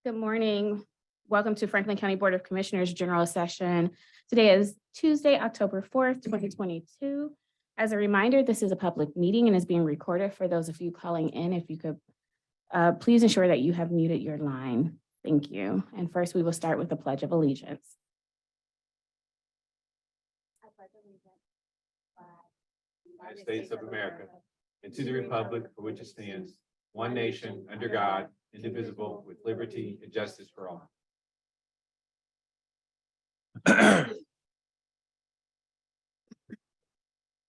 Good morning. Welcome to Franklin County Board of Commissioners General Session. Today is Tuesday, October 4th, 2022. As a reminder, this is a public meeting and is being recorded. For those of you calling in, if you could please ensure that you have muted your line. Thank you. And first, we will start with the Pledge of Allegiance. I pledge allegiance to the United States of America, and to the republic for which it stands, one nation, under God, indivisible, with liberty and justice for all.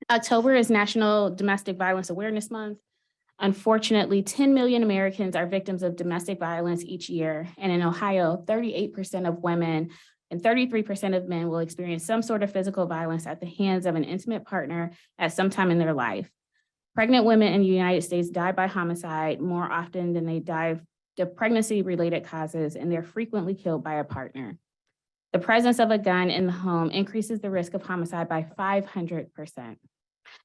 October is National Domestic Violence Awareness Month. Unfortunately, 10 million Americans are victims of domestic violence each year. And in Ohio, 38% of women and 33% of men will experience some sort of physical violence at the hands of an intimate partner at some time in their life. Pregnant women in the United States die by homicide more often than they die of pregnancy-related causes, and they're frequently killed by a partner. The presence of a gun in the home increases the risk of homicide by 500%.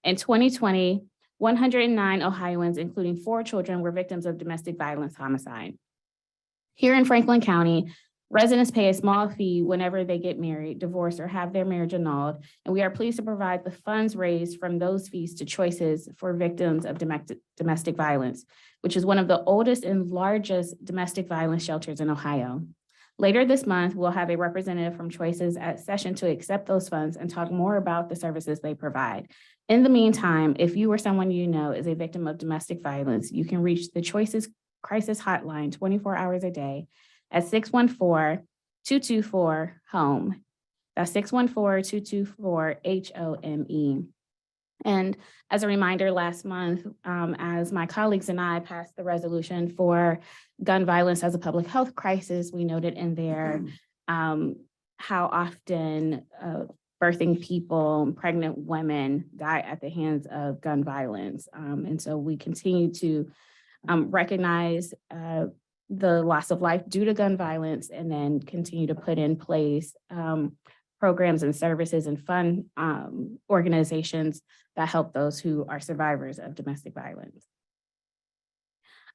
In 2020, 109 Ohioans, including 4 children, were victims of domestic violence homicide. Here in Franklin County, residents pay a small fee whenever they get married, divorced, or have their marriage annulled, and we are pleased to provide the funds raised from those fees to Choices for victims of domestic violence, which is one of the oldest and largest domestic violence shelters in Ohio. Later this month, we'll have a representative from Choices at session to accept those funds and talk more about the services they provide. In the meantime, if you or someone you know is a victim of domestic violence, you can reach the Choices Crisis Hotline 24 hours a day at 614-224-HOME. That's 614-224-HOME. And as a reminder, last month, as my colleagues and I passed the resolution for gun violence as a public health crisis, we noted in there how often birthing people, pregnant women die at the hands of gun violence. And so we continue to recognize the loss of life due to gun violence, and then continue to put in place programs and services and fund organizations that help those who are survivors of domestic violence.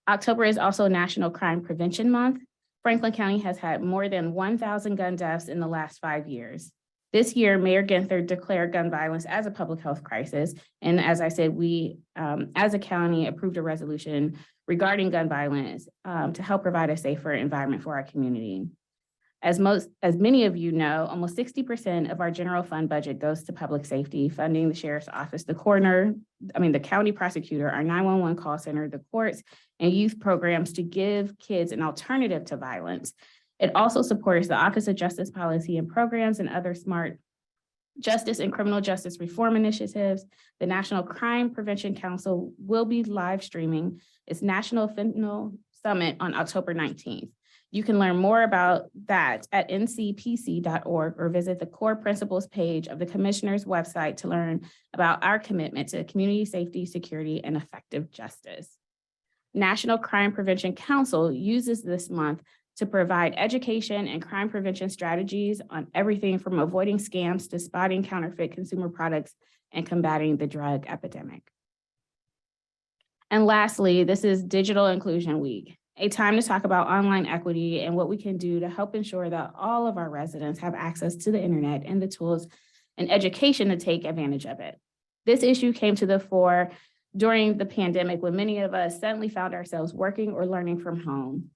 October is also National Crime Prevention Month. Franklin County has had more than 1,000 gun deaths in the last 5 years. This year, Mayor Ginther declared gun violence as a public health crisis. And as I said, we, as a county, approved a resolution regarding gun violence to help provide a safer environment for our community. As many of you know, almost 60% of our general fund budget goes to public safety, funding the sheriff's office, the county prosecutor, our 911 call center, the courts, and youth programs to give kids an alternative to violence. It also supports the Office of Justice Policy and Programs and other smart justice and criminal justice reform initiatives. The National Crime Prevention Council will be live streaming its National Fentanyl Summit on October 19th. You can learn more about that at ncpc.org or visit the core principles page of the Commissioner's website to learn about our commitment to community safety, security, and effective justice. National Crime Prevention Council uses this month to provide education and crime prevention strategies on everything from avoiding scams to spotting counterfeit consumer products and combating the drug epidemic. And lastly, this is Digital Inclusion Week, a time to talk about online equity and what we can do to help ensure that all of our residents have access to the internet and the tools and education to take advantage of it. This issue came to the fore during the pandemic when many of us suddenly found ourselves working or learning from home.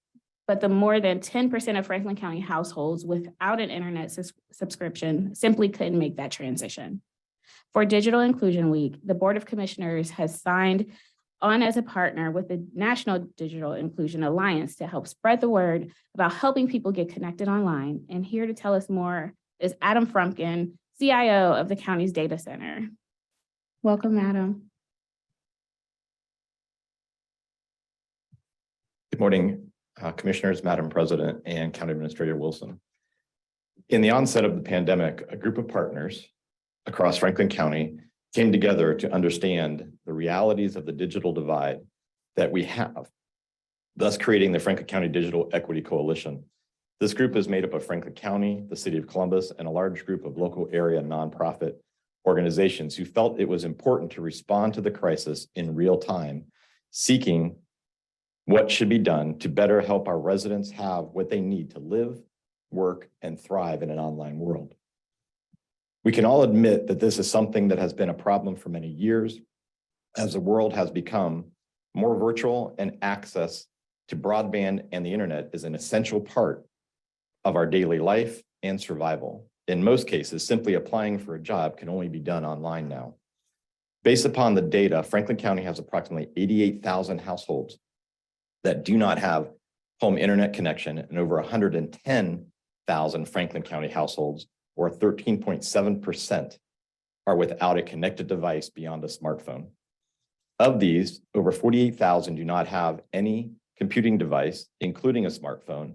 But the more than 10% of Franklin County households without an internet subscription simply couldn't make that transition. For Digital Inclusion Week, the Board of Commissioners has signed on as a partner with the National Digital Inclusion Alliance to help spread the word about helping people get connected online. And here to tell us more is Adam Frumkin, CIO of the county's data center. Welcome, Adam. Good morning, Commissioners, Madam President, and County Administrator Wilson. In the onset of the pandemic, a group of partners across Franklin County came together to understand the realities of the digital divide that we have, thus creating the Franklin County Digital Equity Coalition. This group is made up of Franklin County, the City of Columbus, and a large group of local area nonprofit organizations who felt it was important to respond to the crisis in real time, seeking What should be done to better help our residents have what they need to live, work, and thrive in an online world? We can all admit that this is something that has been a problem for many years as the world has become more virtual and access to broadband and the internet is an essential part of our daily life and survival. In most cases, simply applying for a job can only be done online now. Based upon the data, Franklin County has approximately 88,000 households that do not have home internet connection and over 110,000 Franklin County households, or 13.7%, are without a connected device beyond a smartphone. Of these, over 48,000 do not have any computing device, including a smartphone.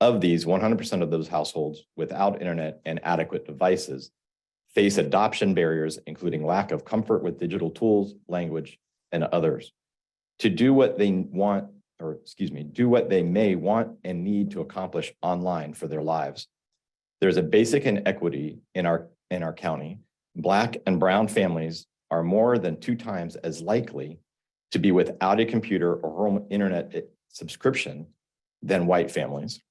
Of these, 100% of those households without internet and adequate devices face adoption barriers, including lack of comfort with digital tools, language, and others. To do what they want, do what they may want and need to accomplish online for their lives. There's a basic inequity in our county. Black and brown families are more than 2 times as likely to be without a computer or home internet subscription than white families.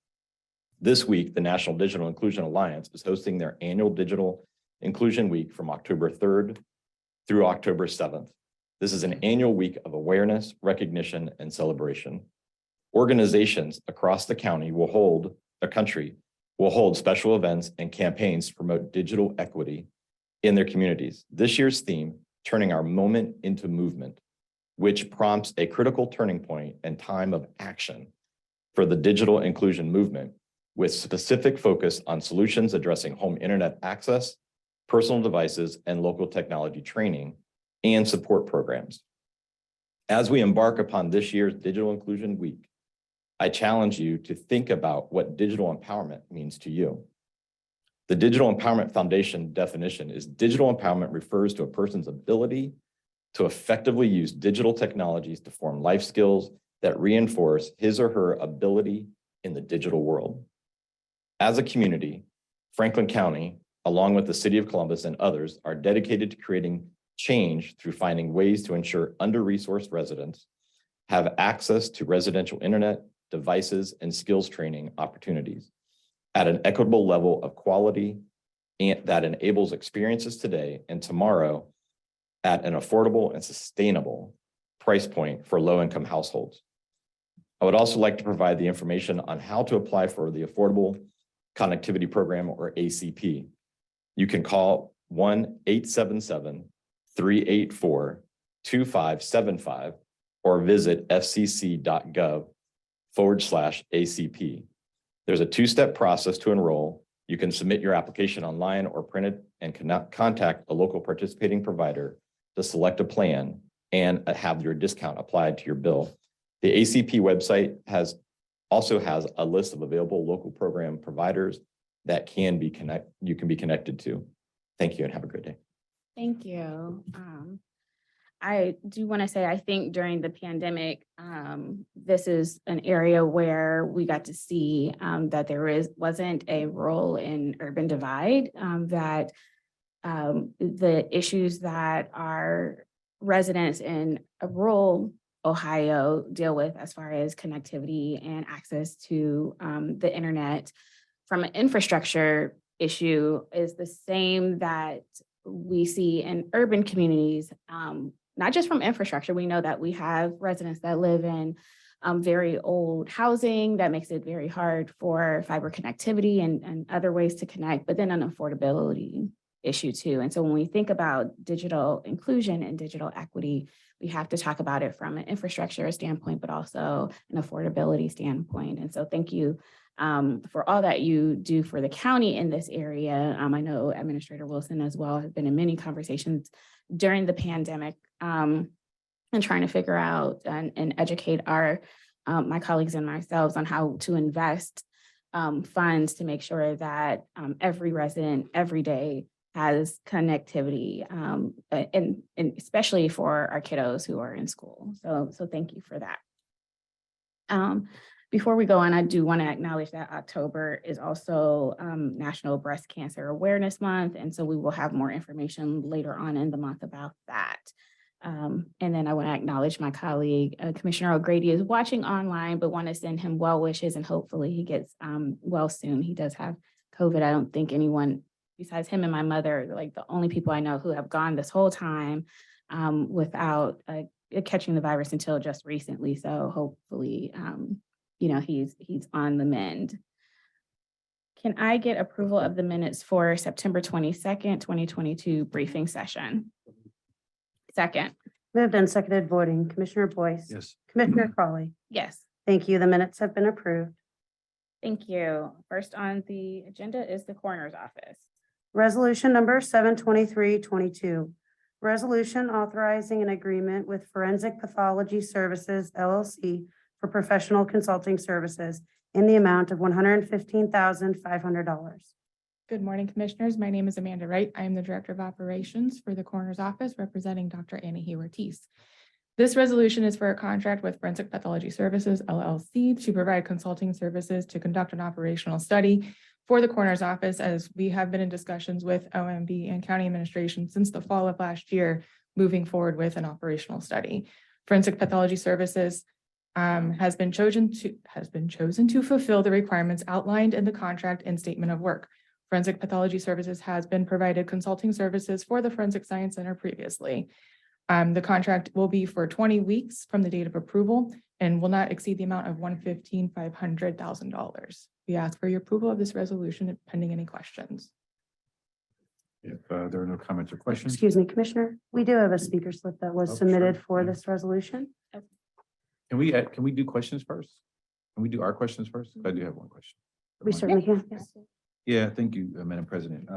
This week, the National Digital Inclusion Alliance is hosting their annual Digital Inclusion Week from October 3rd through October 7th. This is an annual week of awareness, recognition, and celebration. Organizations across the country will hold special events and campaigns to promote digital equity in their communities. This year's theme, Turning Our Moment into Movement, which prompts a critical turning point and time of action for the digital inclusion movement, with specific focus on solutions addressing home internet access, personal devices, and local technology training and support programs. As we embark upon this year's Digital Inclusion Week, I challenge you to think about what digital empowerment means to you. The Digital Empowerment Foundation definition is digital empowerment refers to a person's ability to effectively use digital technologies to form life skills that reinforce his or her ability in the digital world. As a community, Franklin County, along with the City of Columbus and others, are dedicated to creating change through finding ways to ensure under-resourced residents have access to residential internet, devices, and skills training opportunities at an equitable level of quality and that enables experiences today and tomorrow at an affordable and sustainable price point for low-income households. I would also like to provide the information on how to apply for the Affordable Connectivity Program, or ACP. You can call 1-877-384-2575 or visit fcc.gov/ACP. There's a 2-step process to enroll. You can submit your application online or print it and contact a local participating provider to select a plan and have your discount applied to your bill. The ACP website also has a list of available local program providers that you can be connected to. Thank you and have a great day. Thank you. I do want to say, I think during the pandemic, this is an area where we got to see that there wasn't a rural and urban divide, that the issues that our residents in rural Ohio deal with as far as connectivity and access to the internet from an infrastructure issue is the same that we see in urban communities, not just from infrastructure. We know that we have residents that live in very old housing that makes it very hard for fiber connectivity and other ways to connect, but then an affordability issue too. And so when we think about digital inclusion and digital equity, we have to talk about it from an infrastructure standpoint, but also an affordability standpoint. And so thank you for all that you do for the county in this area. I know Administrator Wilson as well has been in many conversations during the pandemic and trying to figure out and educate my colleagues and ourselves on how to invest funds to make sure that every resident every day has connectivity, and especially for our kiddos who are in school. So thank you for that. Before we go on, I do want to acknowledge that October is also National Breast Cancer Awareness Month, and so we will have more information later on in the month about that. And then I want to acknowledge my colleague, Commissioner O'Grady is watching online, but want to send him well wishes and hopefully he gets well soon. He does have COVID. I don't think anyone besides him and my mother, like the only people I know who have gone this whole time without catching the virus until just recently. So hopefully, he's on the mend. Can I get approval of the minutes for September 22nd, 2022 briefing session? Second. Moved and seconded voting. Commissioner Boyce. Yes. Commissioner Crawley. Yes. Thank you. The minutes have been approved. Thank you. First on the agenda is the coroner's office. Resolution number 72322. Resolution authorizing an agreement with Forensic Pathology Services LLC for professional consulting services in the amount of $115,500. Good morning, Commissioners. My name is Amanda Wright. I am the Director of Operations for the Coroner's Office, representing Dr. Annie Ortiz. This resolution is for a contract with Forensic Pathology Services, LLC, to provide consulting services to conduct an operational study for the Coroner's Office, as we have been in discussions with OMB and County Administration since the fall of last year, moving forward with an operational study. Forensic Pathology Services has been chosen to fulfill the requirements outlined in the contract and statement of work. Forensic Pathology Services has been provided consulting services for the Forensic Science Center previously. The contract will be for 20 weeks from the date of approval and will not exceed the amount of $115,000. We ask for your approval of this resolution pending any questions. If there are no comments or questions. Excuse me, Commissioner. We do have a speaker slip that was Oh, submitted sure. for Yeah. this resolution. Can we do questions first? Can we do our questions first? I do have one question. We certainly can. Yes. Yeah, thank you, Madam President.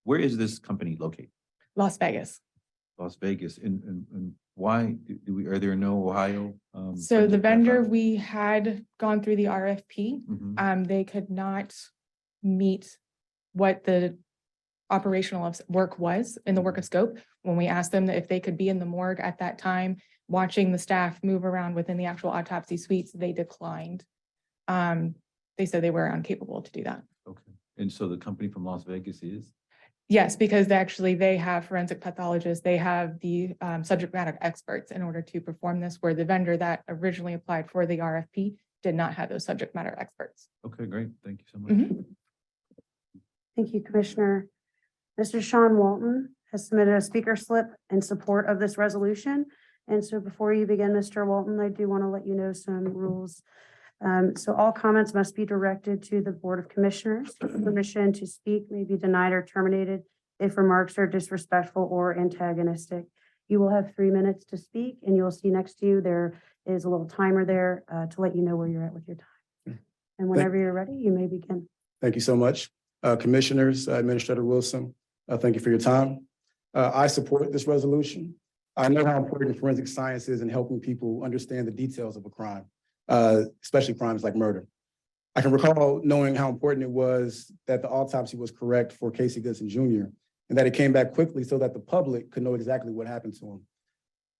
Where is this company located? Las Vegas. Las Vegas, and why are there no Ohio? So the forensic vendor, pathology? we had gone through the RFP. Mhm. They could not meet what the operational work was in the work of scope. When we asked them that if they could be in the morgue at that time, watching the staff move around within the actual autopsy suites, they declined. They said they were incapable to do that. Okay, and so the company from Las Vegas is? Yes, because they have forensic pathologists, they have the subject matter experts in order to perform this, where the vendor that originally applied for the RFP did not have those subject matter experts. Okay, great. Thank you so much. Mhm. Thank you, Commissioner. Mr. Sean Walton has submitted a speaker slip in support of this resolution. And so before you begin, Mr. Walton, I do want to let you know some rules. So all comments must be directed to the Board of Commissioners. Permission to speak may be denied or terminated if remarks are disrespectful or antagonistic. You will have 3 minutes to speak, and you'll see next to you, there is a little timer there to let you know where you're at with your time. And whenever you're ready, you may begin. Thank you so much. Commissioners, Administrator Wilson, thank you for your time. I support this resolution. I know how important forensic science is in helping people understand the details of a crime, especially crimes like murder. I can recall knowing how important it was that the autopsy was correct for Casey Goodson Jr. and that it came back quickly so that the public could know exactly what happened to him.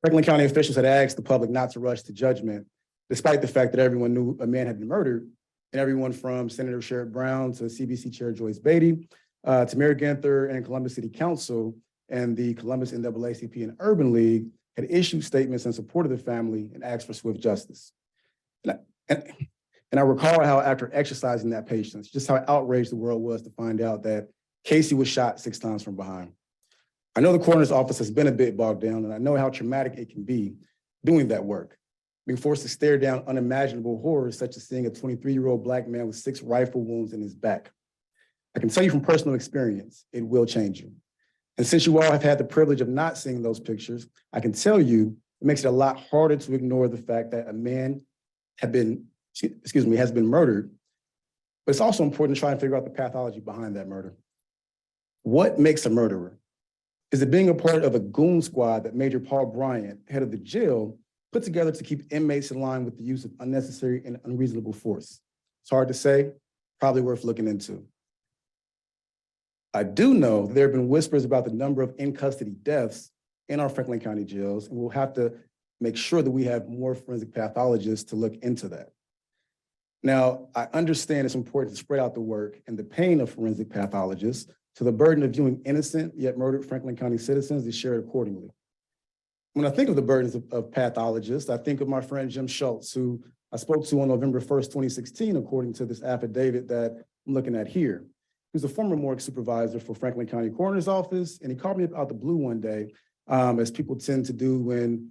Franklin County officials had asked the public not to rush to judgment, despite the fact that everyone knew a man had been murdered, and everyone from Senator Sherrod Brown to CBC Chair Joyce Beatty to Mayor Ginther and Columbus City Council and the Columbus NAACP and Urban League had issued statements in support of the family and asked for swift justice. And I recall how after exercising that patience, just how outraged the world was to find out that Casey was shot 6 times from behind. I know the coroner's office has been a bit bogged down, and I know how traumatic it can be doing that work, being forced to stare down unimaginable horrors such as seeing a 23-year-old Black man with 6 rifle wounds in his back. I can tell you from personal experience, it will change you. And since you all have had the privilege of not seeing those pictures, I can tell you it makes it a lot harder to ignore the fact that a man has been murdered, but it's also important to try and figure out the pathology behind that murder. What makes a murderer? Is it being a part of a goon squad that Major Paul Bryant, head of the jail, put together to keep inmates in line with the use of unnecessary and unreasonable force? It's hard to say, probably worth looking into. I do know there have been whispers about the number of in-custody deaths in our Franklin County jails, and we'll have to make sure that we have more forensic pathologists to look into that. Now, I understand it's important to spread out the work and the pain of forensic pathologists, so the burden of viewing innocent yet murdered Franklin County citizens is shared accordingly. when I think of the burdens of pathologists, I think of my friend Jim Schultz, who I spoke to on November 1st, 2016, according to this affidavit that I'm looking at here. He was a former morgue supervisor for Franklin County Coroner's Office, and he called me out the blue one day, as people tend to do when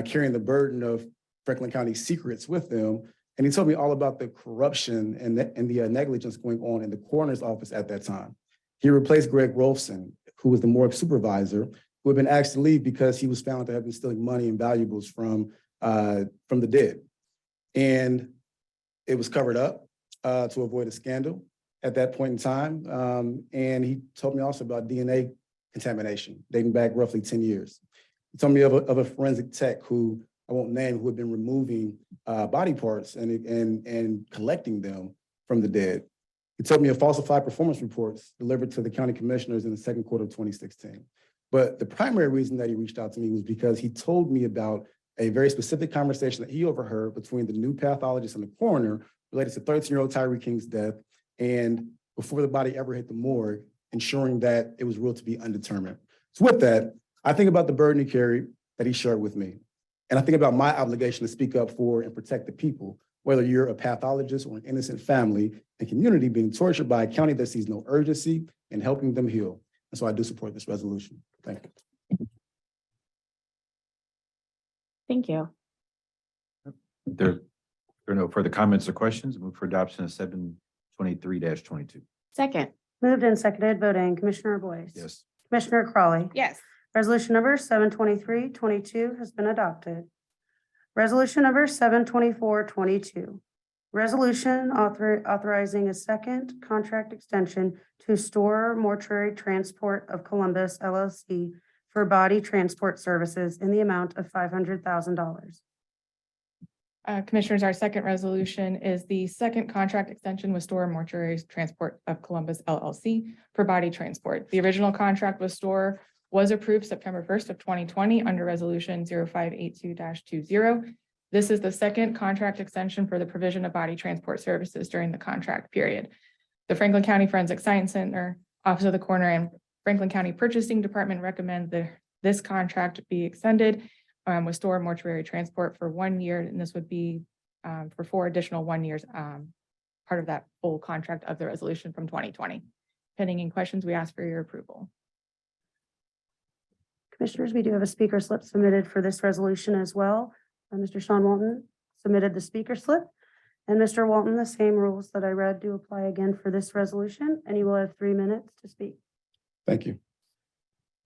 carrying the burden of Franklin County secrets with them. And he told me all about the corruption and the negligence going on in the coroner's office at that time. He replaced Greg Rolfson, who was the morgue supervisor, who had been asked to leave because he was found to have been stealing money and valuables from the dead. And it was covered up to avoid a scandal at that point in time. And he told me also about DNA contamination dating back roughly 10 years. He told me of a forensic tech who I won't name, who had been removing body parts and collecting them from the dead. He told me of falsified performance reports delivered to the county commissioners in the second quarter of 2016. But the primary reason that he reached out to me was because he told me about a very specific conversation that he overheard between the new pathologist and the coroner related to 13-year-old Tyree King's death, and before the body ever hit the morgue, ensuring that it was ruled to be undetermined. So with that, I think about the burden he carried that he shared with me. And I think about my obligation to speak up for and protect the people, whether you're a pathologist or an innocent family and community being tortured by a county that sees no urgency in helping them heal. And so I do support this resolution. Thank you. Thank you. There are no further comments or questions. Move for adoption of 723-22. Second. Moved and seconded, voting, Commissioner Boyce. Yes. Commissioner Crawley. Yes. Resolution number 723-22 has been adopted. Resolution number 724-22. Resolution authorizing a second contract extension to Store Mortuary Transport of Columbus LLC for body transport services in the amount of $500,000. Commissioners, our second resolution is the second contract extension with Store Mortuary Transport of Columbus LLC for body transport. The original contract with Store was approved September 1st of 2020 under Resolution 0582-20. This is the second contract extension for the provision of body transport services during the contract period. The Franklin County Forensic Science Center, Office of the Coroner, and Franklin County Purchasing Department recommend this contract be extended with Store Mortuary Transport for 1 year, and this would be for 4 additional 1 years, part of that full contract of the resolution from 2020. Pending any questions, we ask for your approval. Commissioners, we do have a speaker slip submitted for this resolution as well. Mr. Sean Walton submitted the speaker slip. And Mr. Walton, the same rules that I read do apply again for this resolution, and you will have 3 minutes to speak. Thank you.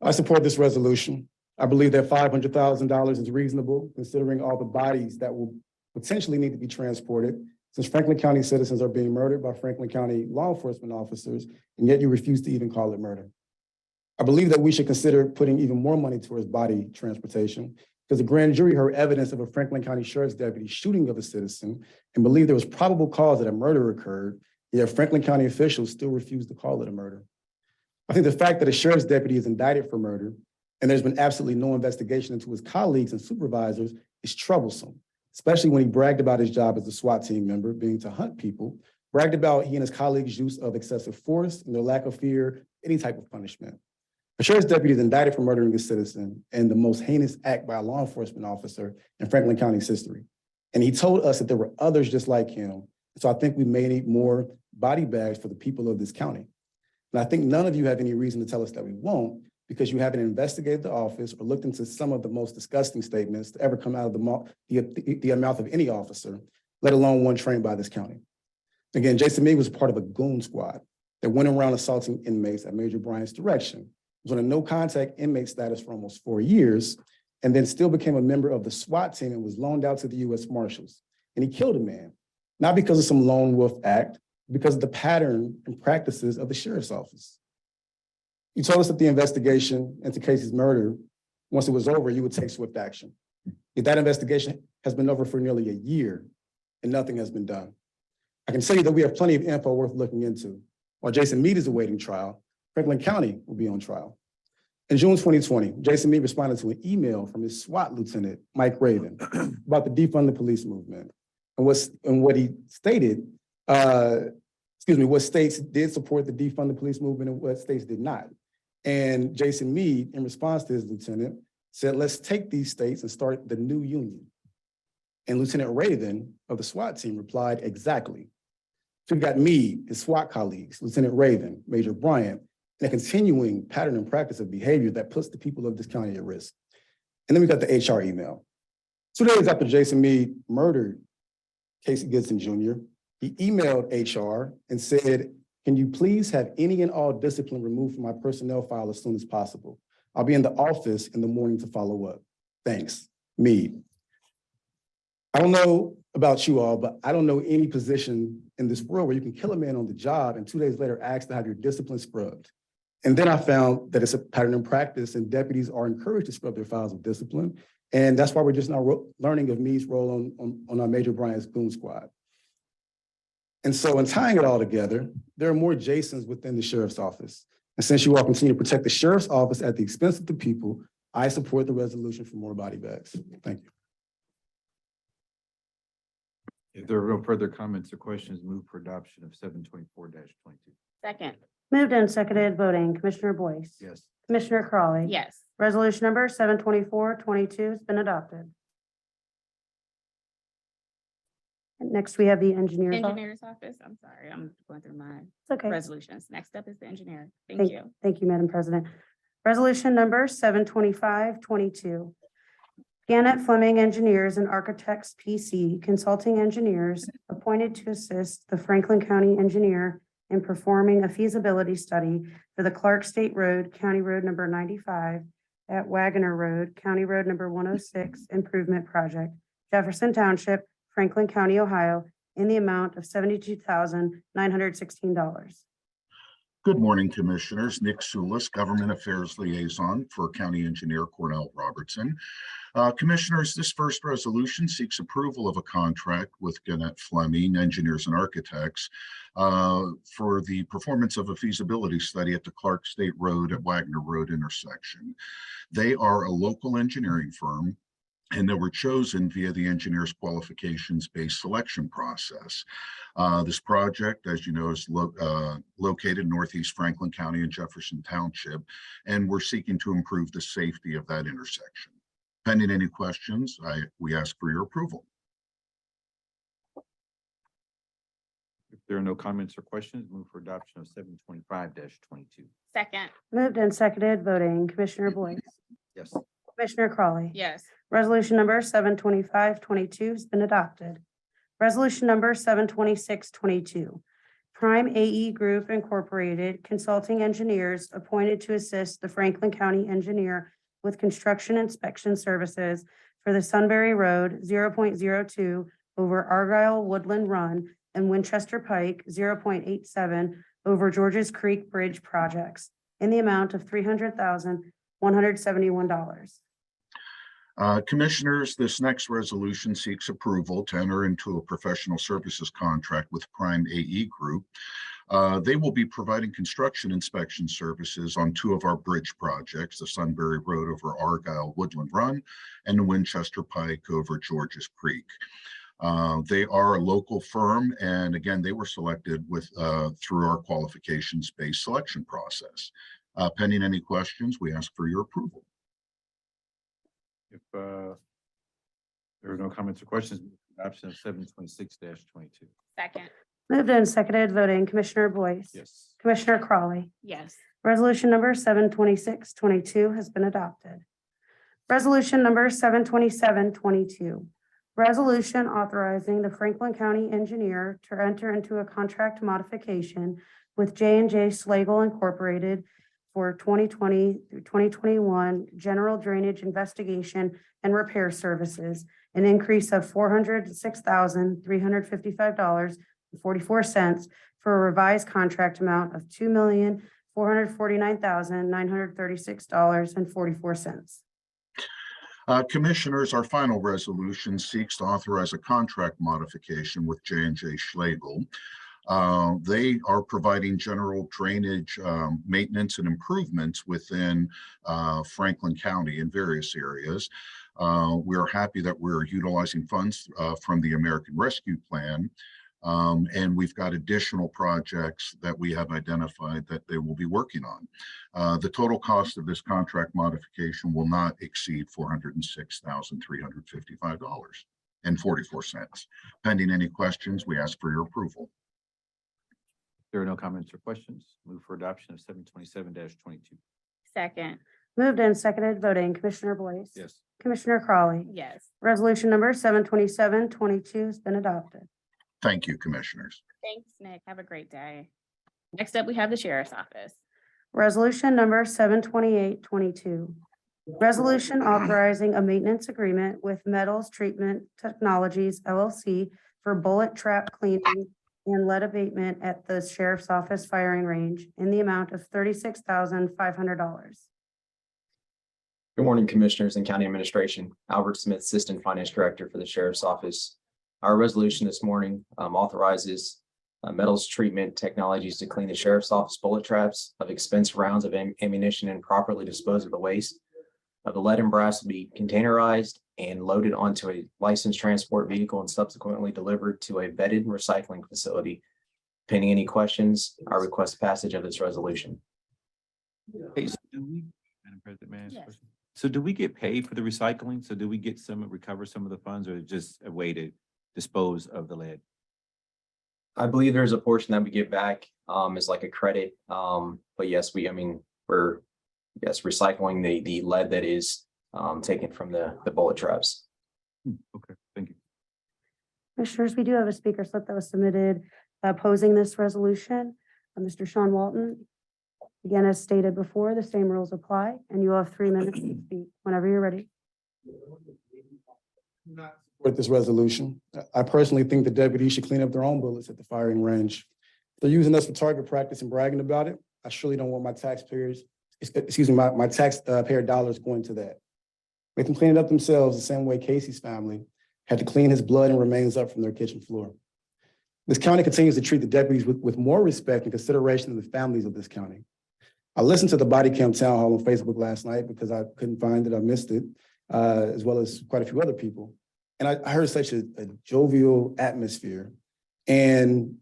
I support this resolution. I believe that $500,000 is reasonable, considering all the bodies that will potentially need to be transported, since Franklin County citizens are being murdered by Franklin County law enforcement officers, and yet you refuse to even call it murder. I believe that we should consider putting even more money towards body transportation, because the grand jury heard evidence of a Franklin County Sheriff's deputy shooting of a citizen and believed there was probable cause that a murder occurred, yet Franklin County officials still refused to call it a murder. I think the fact that a sheriff's deputy is indicted for murder and there's been absolutely no investigation into his colleagues and supervisors is troublesome, especially when he bragged about his job as a SWAT team member, being to hunt people, bragged about he and his colleagues' use of excessive force and their lack of fear, any type of punishment. A sheriff's deputy is indicted for murdering a citizen and the most heinous act by a law enforcement officer in Franklin County's history. And he told us that there were others just like him. So I think we may need more body bags for the people of this county. And I think none of you have any reason to tell us that we won't, because you haven't investigated the office or looked into some of the most disgusting statements to ever come out of the mouth of any officer, let alone one trained by this county. Again, Jason Meade was part of a goon squad that went around assaulting inmates at Major Bryant's direction, was on a no-contact inmate status for almost 4 years, and then still became a member of the SWAT team and was loaned out to the U.S. Marshals. And he killed a man, not because of some lone wolf act, because of the pattern and practices of the sheriff's office. You told us that the investigation into Casey's murder, once it was over, you would take swift action. Yet that investigation has been over for nearly a year and nothing has been done. I can tell you that we have plenty of info worth looking into. While Jason Meade is awaiting trial, Franklin County will be on trial. In June 2020, Jason Meade responded to an email from his SWAT lieutenant, Mike Raven, about the defund the police movement. And what he stated, what states did support the defund the police movement and what states did not. And Jason Meade, in response to his lieutenant, said, let's take these states and start the new union. And Lieutenant Raven of the SWAT team replied, exactly. So we've got me, his SWAT colleagues, Lieutenant Raven, Major Bryant, and a continuing pattern and practice of behavior that puts the people of this county at risk. And then we got the HR email. 2 days after Jason Meade murdered Casey Goodson Jr., he emailed HR and said, can you please have any and all discipline removed from my personnel file as soon as possible? I'll be in the office in the morning to follow up. Thanks, Meade. I don't know about you all, but I don't know any position in this world where you can kill a man on the job and 2 days later ask to have your discipline scrubbed. And then I found that it's a pattern in practice and deputies are encouraged to scrub their files of discipline. And that's why we're just now learning of Meade's role on our Major Bryant's goon squad. And so in tying it all together, there are more Jasons within the sheriff's office. And since you all continue to protect the sheriff's office at the expense of the people, I support the resolution for more body bags. Thank you. If there are no further comments or questions, move for adoption of 724-22. Second. Moved and seconded, voting, Commissioner Boyce. Yes. Commissioner Crawley. Yes. Resolution number 724-22 has been adopted. And next, we have the engineer's office. Engineer's office. I'm sorry, I'm going through my It's okay. resolutions. Next up is the engineer. Thank you. Thank you, Madam President. Resolution number 725-22. Gannett Fleming Engineers and Architects PC Consulting Engineers appointed to assist the Franklin County Engineer in performing a feasibility study for the Clark State Road, County Road number 95 at Wagoner Road, County Road number 106 Improvement Project, Jefferson Township, Franklin County, Ohio, in the amount of $72,916. Good morning, Commissioners. Nick Soulis, Government Affairs Liaison for County Engineer Cornell Robertson. Commissioners, this first resolution seeks approval of a contract with Gannett Fleming Engineers and Architects for the performance of a feasibility study at the Clark State Road at Wagner Road intersection. They are a local engineering firm, and they were chosen via the engineer's qualifications-based selection process. This project, as you know, is located in Northeast Franklin County and Jefferson Township, and we're seeking to improve the safety of that intersection. Pending any questions, we ask for your approval. If there are no comments or questions, move for adoption of 725-22. Second. Moved and seconded, voting, Commissioner Boyce. Yes. Commissioner Crawley. Yes. Resolution number 725-22 has been adopted. Resolution number 726-22. Prime AE Group Incorporated Consulting Engineers appointed to assist the Franklin County Engineer with construction inspection services for the Sunbury Road 0.02 over Argyle Woodland Run and Winchester Pike 0.87 over Georges Creek Bridge projects in the amount of $300,171. Commissioners, this next resolution seeks approval to enter into a professional services contract with Prime AE Group. They will be providing construction inspection services on two of our bridge projects, the Sunbury Road over Argyle Woodland Run and the Winchester Pike over Georges Creek. They are a local firm, and again, they were selected through our qualifications-based selection process. Pending any questions, we ask for your approval. If there are no comments or questions, move for adoption of 726-22. Second. Moved and seconded, voting, Commissioner Boyce. Yes. Commissioner Crawley. Yes. Resolution number 726-22 has been adopted. Resolution number 727-22. Resolution authorizing the Franklin County Engineer to enter into a contract modification with J&J Slagle Incorporated for 2020 through 2021 general drainage investigation and repair services, an increase of $406,355.44 for a revised contract amount of $2,449,936.44. Commissioners, our final resolution seeks to authorize a contract modification with J&J Slagle. They are providing general drainage maintenance and improvements within Franklin County in various areas. We are happy that we're utilizing funds from the American Rescue Plan And we've got additional projects that we have identified that they will be working on. The total cost of this contract modification will not exceed $406,355.44. Pending any questions, we ask for your approval. There are no comments or questions. Move for adoption of 727-22. Second. Moved and seconded, voting, Commissioner Boyce. Yes. Commissioner Crawley. Yes. Resolution number 727-22 has been adopted. Thank you, Commissioners. Thanks, Nick. Have a great day. Next up, we have the Sheriff's Office. Resolution number 728-22. Resolution authorizing a maintenance agreement with Metals Treatment Technologies LLC for bullet trap cleaning and lead abatement at the Sheriff's Office firing range in the amount of $36,500. Good morning, Commissioners and County Administration. Albert Smith, Assistant Finance Director for the Sheriff's Office. Our resolution this morning authorizes Metals Treatment Technologies to clean the Sheriff's Office bullet traps of expensive rounds of ammunition and properly dispose of the waste. The lead and brass will be containerized and loaded onto a licensed transport vehicle and subsequently delivered to a vetted recycling facility. Pending any questions, I request passage of this resolution. Hey, so Madam President, may I ask a Yes. question? So do we get paid for the recycling? So do we get recover some of the funds, or just a way to dispose of the lead? I believe there's a portion that we give back as like a credit. But yes, we're recycling the lead that is taken from the bullet traps. Okay, thank you. Commissioners, we do have a speaker slip that was submitted opposing this resolution. Mr. Sean Walton. Again, as stated before, the same rules apply, and you will have 3 minutes to speak whenever you're ready. With this resolution, I personally think the deputies should clean up their own bullets at the firing range. If they're using us for target practice and bragging about it, I surely don't want my taxpayer dollars going to that. Make them clean it up themselves the same way Casey's family had to clean his blood and remains up from their kitchen floor. This county continues to treat the deputies with more respect and consideration than the families of this county. I listened to the body cam town hall on Facebook last night because I couldn't find it. I missed it, as well as quite a few other people. And I heard such a jovial atmosphere, and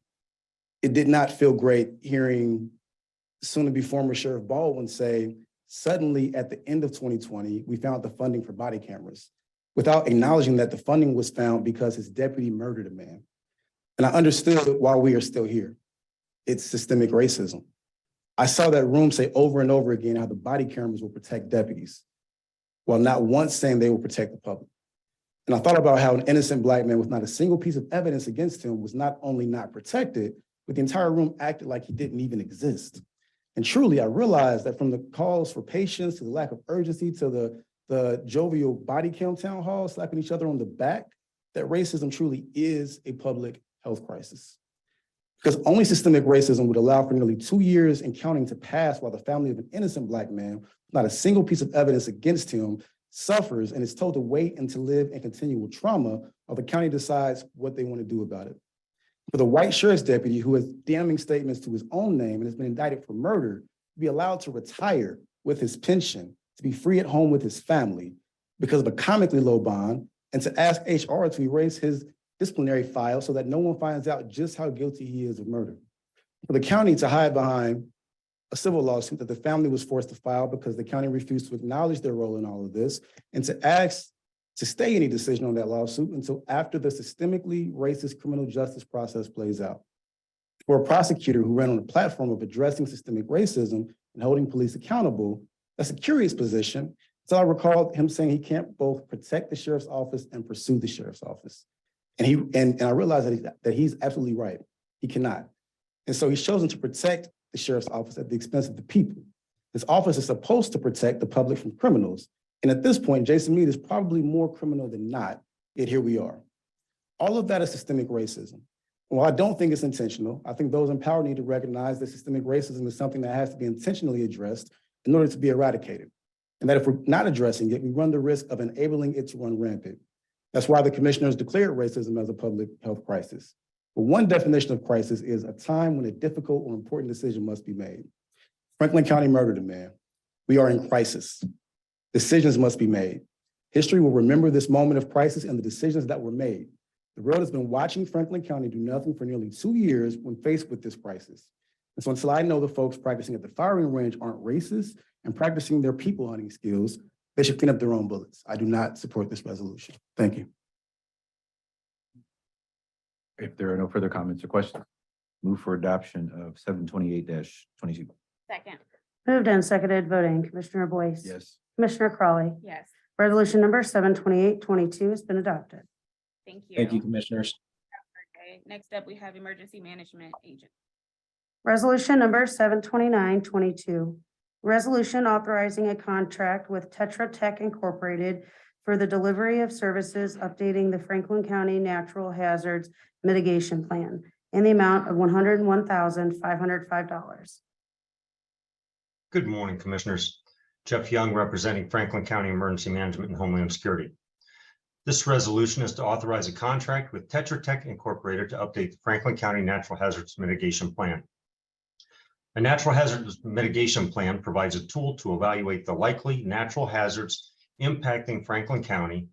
it did not feel great hearing soon-to-be former Sheriff Baldwin say, suddenly at the end of 2020, we found the funding for body cameras, without acknowledging that the funding was found because his deputy murdered a man. And I understood why we are still here. It's systemic racism. I saw that room say over and over again how the body cameras will protect deputies, while not once saying they will protect the public. And I thought about how an innocent Black man with not a single piece of evidence against him was not only not protected, but the entire room acted like he didn't even exist. And truly, I realized that from the calls for patience to the lack of urgency to the jovial body cam town hall slapping each other on the back, that racism truly is a public health crisis. Because only systemic racism would allow for nearly 2 years and counting to pass while the family of an innocent Black man, with not a single piece of evidence against him, suffers and is told to wait and to live in continual trauma while the county decides what they want to do about it. For the white sheriff's deputy who has damning statements to his own name and has been indicted for murder, to be allowed to retire with his pension, to be free at home with his family because of a comically low bond, and to ask HR to erase his disciplinary file so that no one finds out just how guilty he is of murder. For the county to hide behind a civil lawsuit that the family was forced to file because the county refused to acknowledge their role in all of this, and to ask to stay any decision on that lawsuit until after the systemically racist criminal justice process plays out. For a prosecutor who ran on a platform of addressing systemic racism and holding police accountable, that's a curious position. So I recall him saying he can't both protect the sheriff's office and pursue the sheriff's office. And I realized that he's absolutely right. He cannot. And so he's chosen to protect the sheriff's office at the expense of the people. His office is supposed to protect the public from criminals. And at this point, Jason Meade is probably more criminal than not, yet here we are. All of that is systemic racism. While I don't think it's intentional, I think those in power need to recognize that systemic racism is something that has to be intentionally addressed in order to be eradicated. And that if we're not addressing it, we run the risk of enabling it to run rampant. That's why the commissioners declared racism as a public health crisis. But one definition of crisis is a time when a difficult or important decision must be made. Franklin County murdered a man. We are in crisis. Decisions must be made. History will remember this moment of crisis and the decisions that were made. The world has been watching Franklin County do nothing for nearly 2 years when faced with this crisis. And so until I know the folks practicing at the firing range aren't racist and practicing their people hunting skills, they should clean up their own bullets. I do not support this resolution. Thank you. If there are no further comments or questions, move for adoption of 728-22. Second. Moved and seconded, voting, Commissioner Boyce. Yes. Commissioner Crawley. Yes. Resolution number 728-22 has been adopted. Thank you. Thank you, Commissioners. Okay, next up, we have Emergency Management Agent. Resolution number 729-22. Resolution authorizing a contract with Tetra Tech Incorporated for the delivery of services updating the Franklin County Natural Hazards Mitigation Plan in the amount of $101,505. Good morning, Commissioners. Jeff Young, representing Franklin County Emergency Management and Homeland Security. This resolution is to authorize a contract with Tetra Tech Incorporated to update the Franklin County Natural Hazards Mitigation Plan. A natural hazards mitigation plan provides a tool to evaluate the likely natural hazards impacting Franklin County,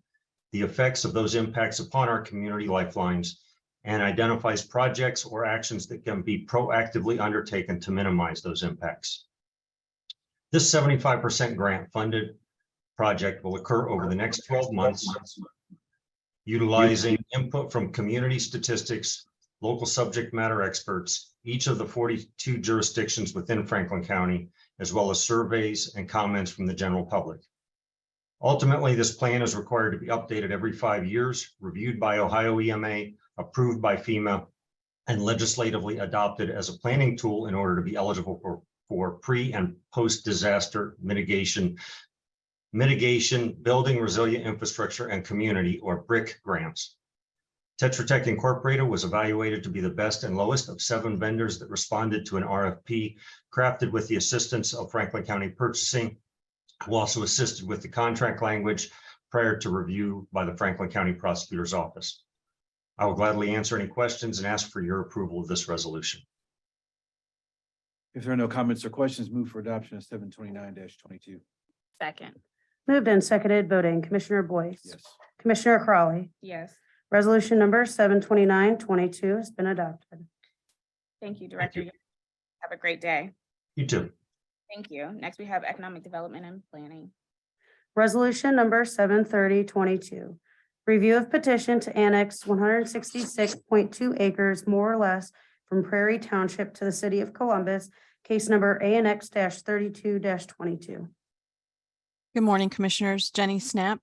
the effects of those impacts upon our community lifelines, and identifies projects or actions that can be proactively undertaken to minimize those impacts. This 75% grant funded project will occur over the next 12 months, utilizing input from community statistics, local subject matter experts, each of the 42 jurisdictions within Franklin County, as well as surveys and comments from the general public. Ultimately, this plan is required to be updated every 5 years, reviewed by Ohio EMA, approved by FEMA, and legislatively adopted as a planning tool in order to be eligible for pre and post-disaster mitigation, building resilient infrastructure and community, or BRIC grants. Tetra Tech Incorporated was evaluated to be the best and lowest of 7 vendors that responded to an RFP crafted with the assistance of Franklin County Purchasing, who also assisted with the contract language prior to review by the Franklin County Prosecutor's Office. I will gladly answer any questions and ask for your approval of this resolution. If there are no comments or questions, move for adoption of 729-22. Second. Moved and seconded, voting, Commissioner Boyce. Yes. Commissioner Crawley. Yes. Resolution number 729-22 has been adopted. Thank you, Director. Have a great day. You too. Thank you. Next, we have Economic Development and Planning. Resolution number 730-22. Review of petition to annex 166.2 acres more or less from Prairie Township to the city of Columbus, case number ANX 32-22. Good morning, Commissioners. Jenny Snap,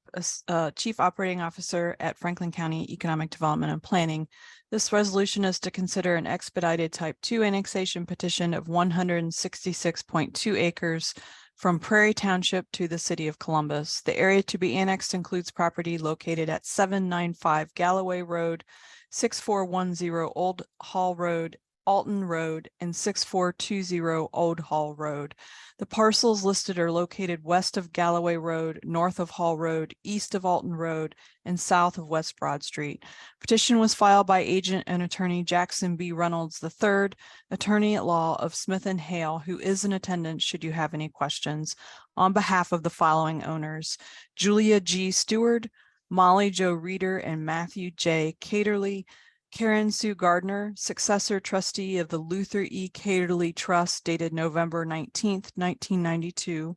Chief Operating Officer at Franklin County Economic Development and Planning. This resolution is to consider an expedited Type 2 annexation petition of 166.2 acres from Prairie Township to the city of Columbus. The area to be annexed includes property located at 795 Galloway Road, 6410 Old Hall Road, Alton Road, and 6420 Old Hall Road. The parcels listed are located west of Galloway Road, north of Hall Road, east of Alton Road, and south of West Broad Street. Petition was filed by agent and attorney Jackson B. Reynolds III, attorney at law of Smith and Hale, who is in attendance should you have any questions, on behalf of the following owners: Julia G. Stewart, Molly Jo Reeder, and Matthew J. Caterly. Karen Sue Gardner, successor trustee of the Luther E. Caterly Trust, dated November 19th, 1992.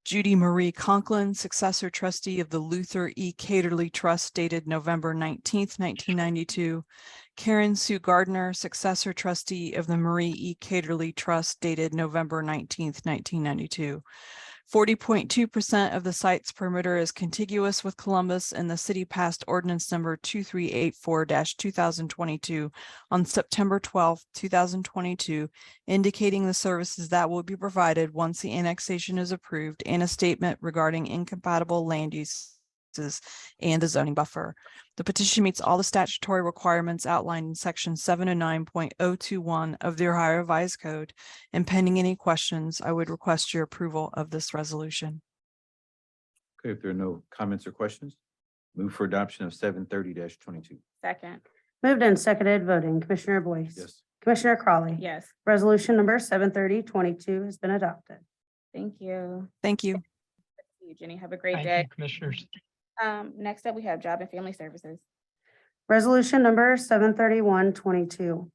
Judy Marie Conklin, successor trustee of the Luther E. Caterly Trust, dated November 19th, 1992. Karen Sue Gardner, successor trustee of the Marie E. Caterly Trust, dated November 19th, 1992. 40.2% of the site's perimeter is contiguous with Columbus, and the city passed ordinance number 2384-2022 on September 12, 2022, indicating the services that will be provided once the annexation is approved, and a statement regarding incompatible land uses and the zoning buffer. The petition meets all the statutory requirements outlined in section 709.021 of the Ohio Revised Code, and pending any questions, I would request your approval of this resolution. Okay, if there are no comments or questions, move for adoption of 730-22. Second. Moved and seconded, voting, Commissioner Boyce. Yes. Commissioner Crawley. Yes. Resolution number 730-22 has been adopted. Thank you. Thank you. Thank you, Jenny. Have a great Thank day. you, Commissioners. Next up, we have Job and Family Services. Resolution number 73122.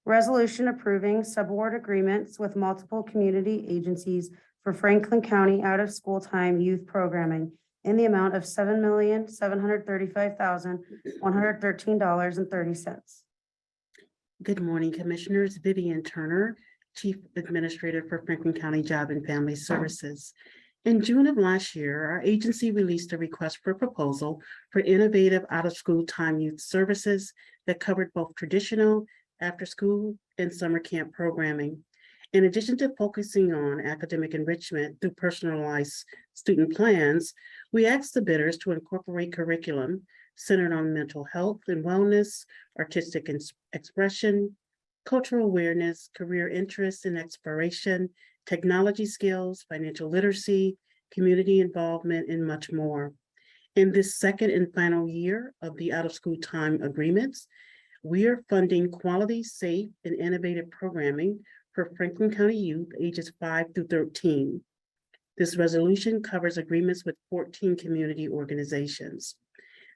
Resolution approving subaward agreements with multiple community agencies for Franklin County out-of-school time youth programming in the amount of $7,735,113.30. Good morning, Commissioners. Vivian Turner, Chief Administrator for Franklin County Job and Family Services. In June of last year, our agency released a request for proposal for innovative out-of-school time youth services that covered both traditional, after-school, and summer camp programming. In addition to focusing on academic enrichment through personalized student plans, we asked the bidders to incorporate curriculum centered on mental health and wellness, artistic expression, cultural awareness, career interests and exploration, technology skills, financial literacy, community involvement, and much more. In this second and final year of the out-of-school time agreements, we are funding quality, safe, and innovative programming for Franklin County youth ages 5 through 13. This resolution covers agreements with 14 community organizations.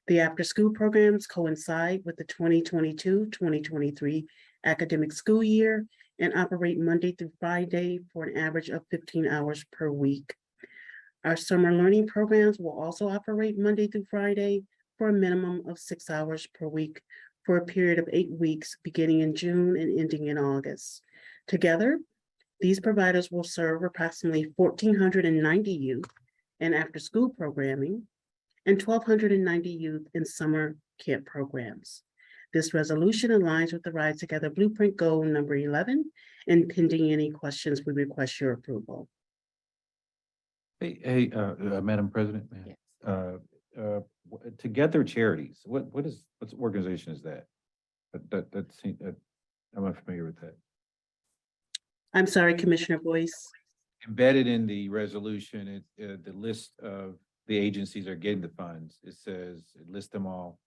The after-school programs coincide with the 2022-2023 academic school year and operate Monday through Friday for an average of 15 hours per week. Our summer learning programs will also operate Monday through Friday for a minimum of 6 hours per week for a period of 8 weeks, beginning in June and ending in August. Together, these providers will serve approximately 1,490 youth in after-school programming and 1,290 youth in summer camp programs. This resolution aligns with the Rise Together Blueprint Goal number 11, and pending any questions, we request your approval. Madam President, Yes. Together Charities, what organization is that? I'm not familiar with that. I'm sorry, Commissioner Boyce. Embedded in the resolution, the list of the agencies are getting the funds. It says, it lists them all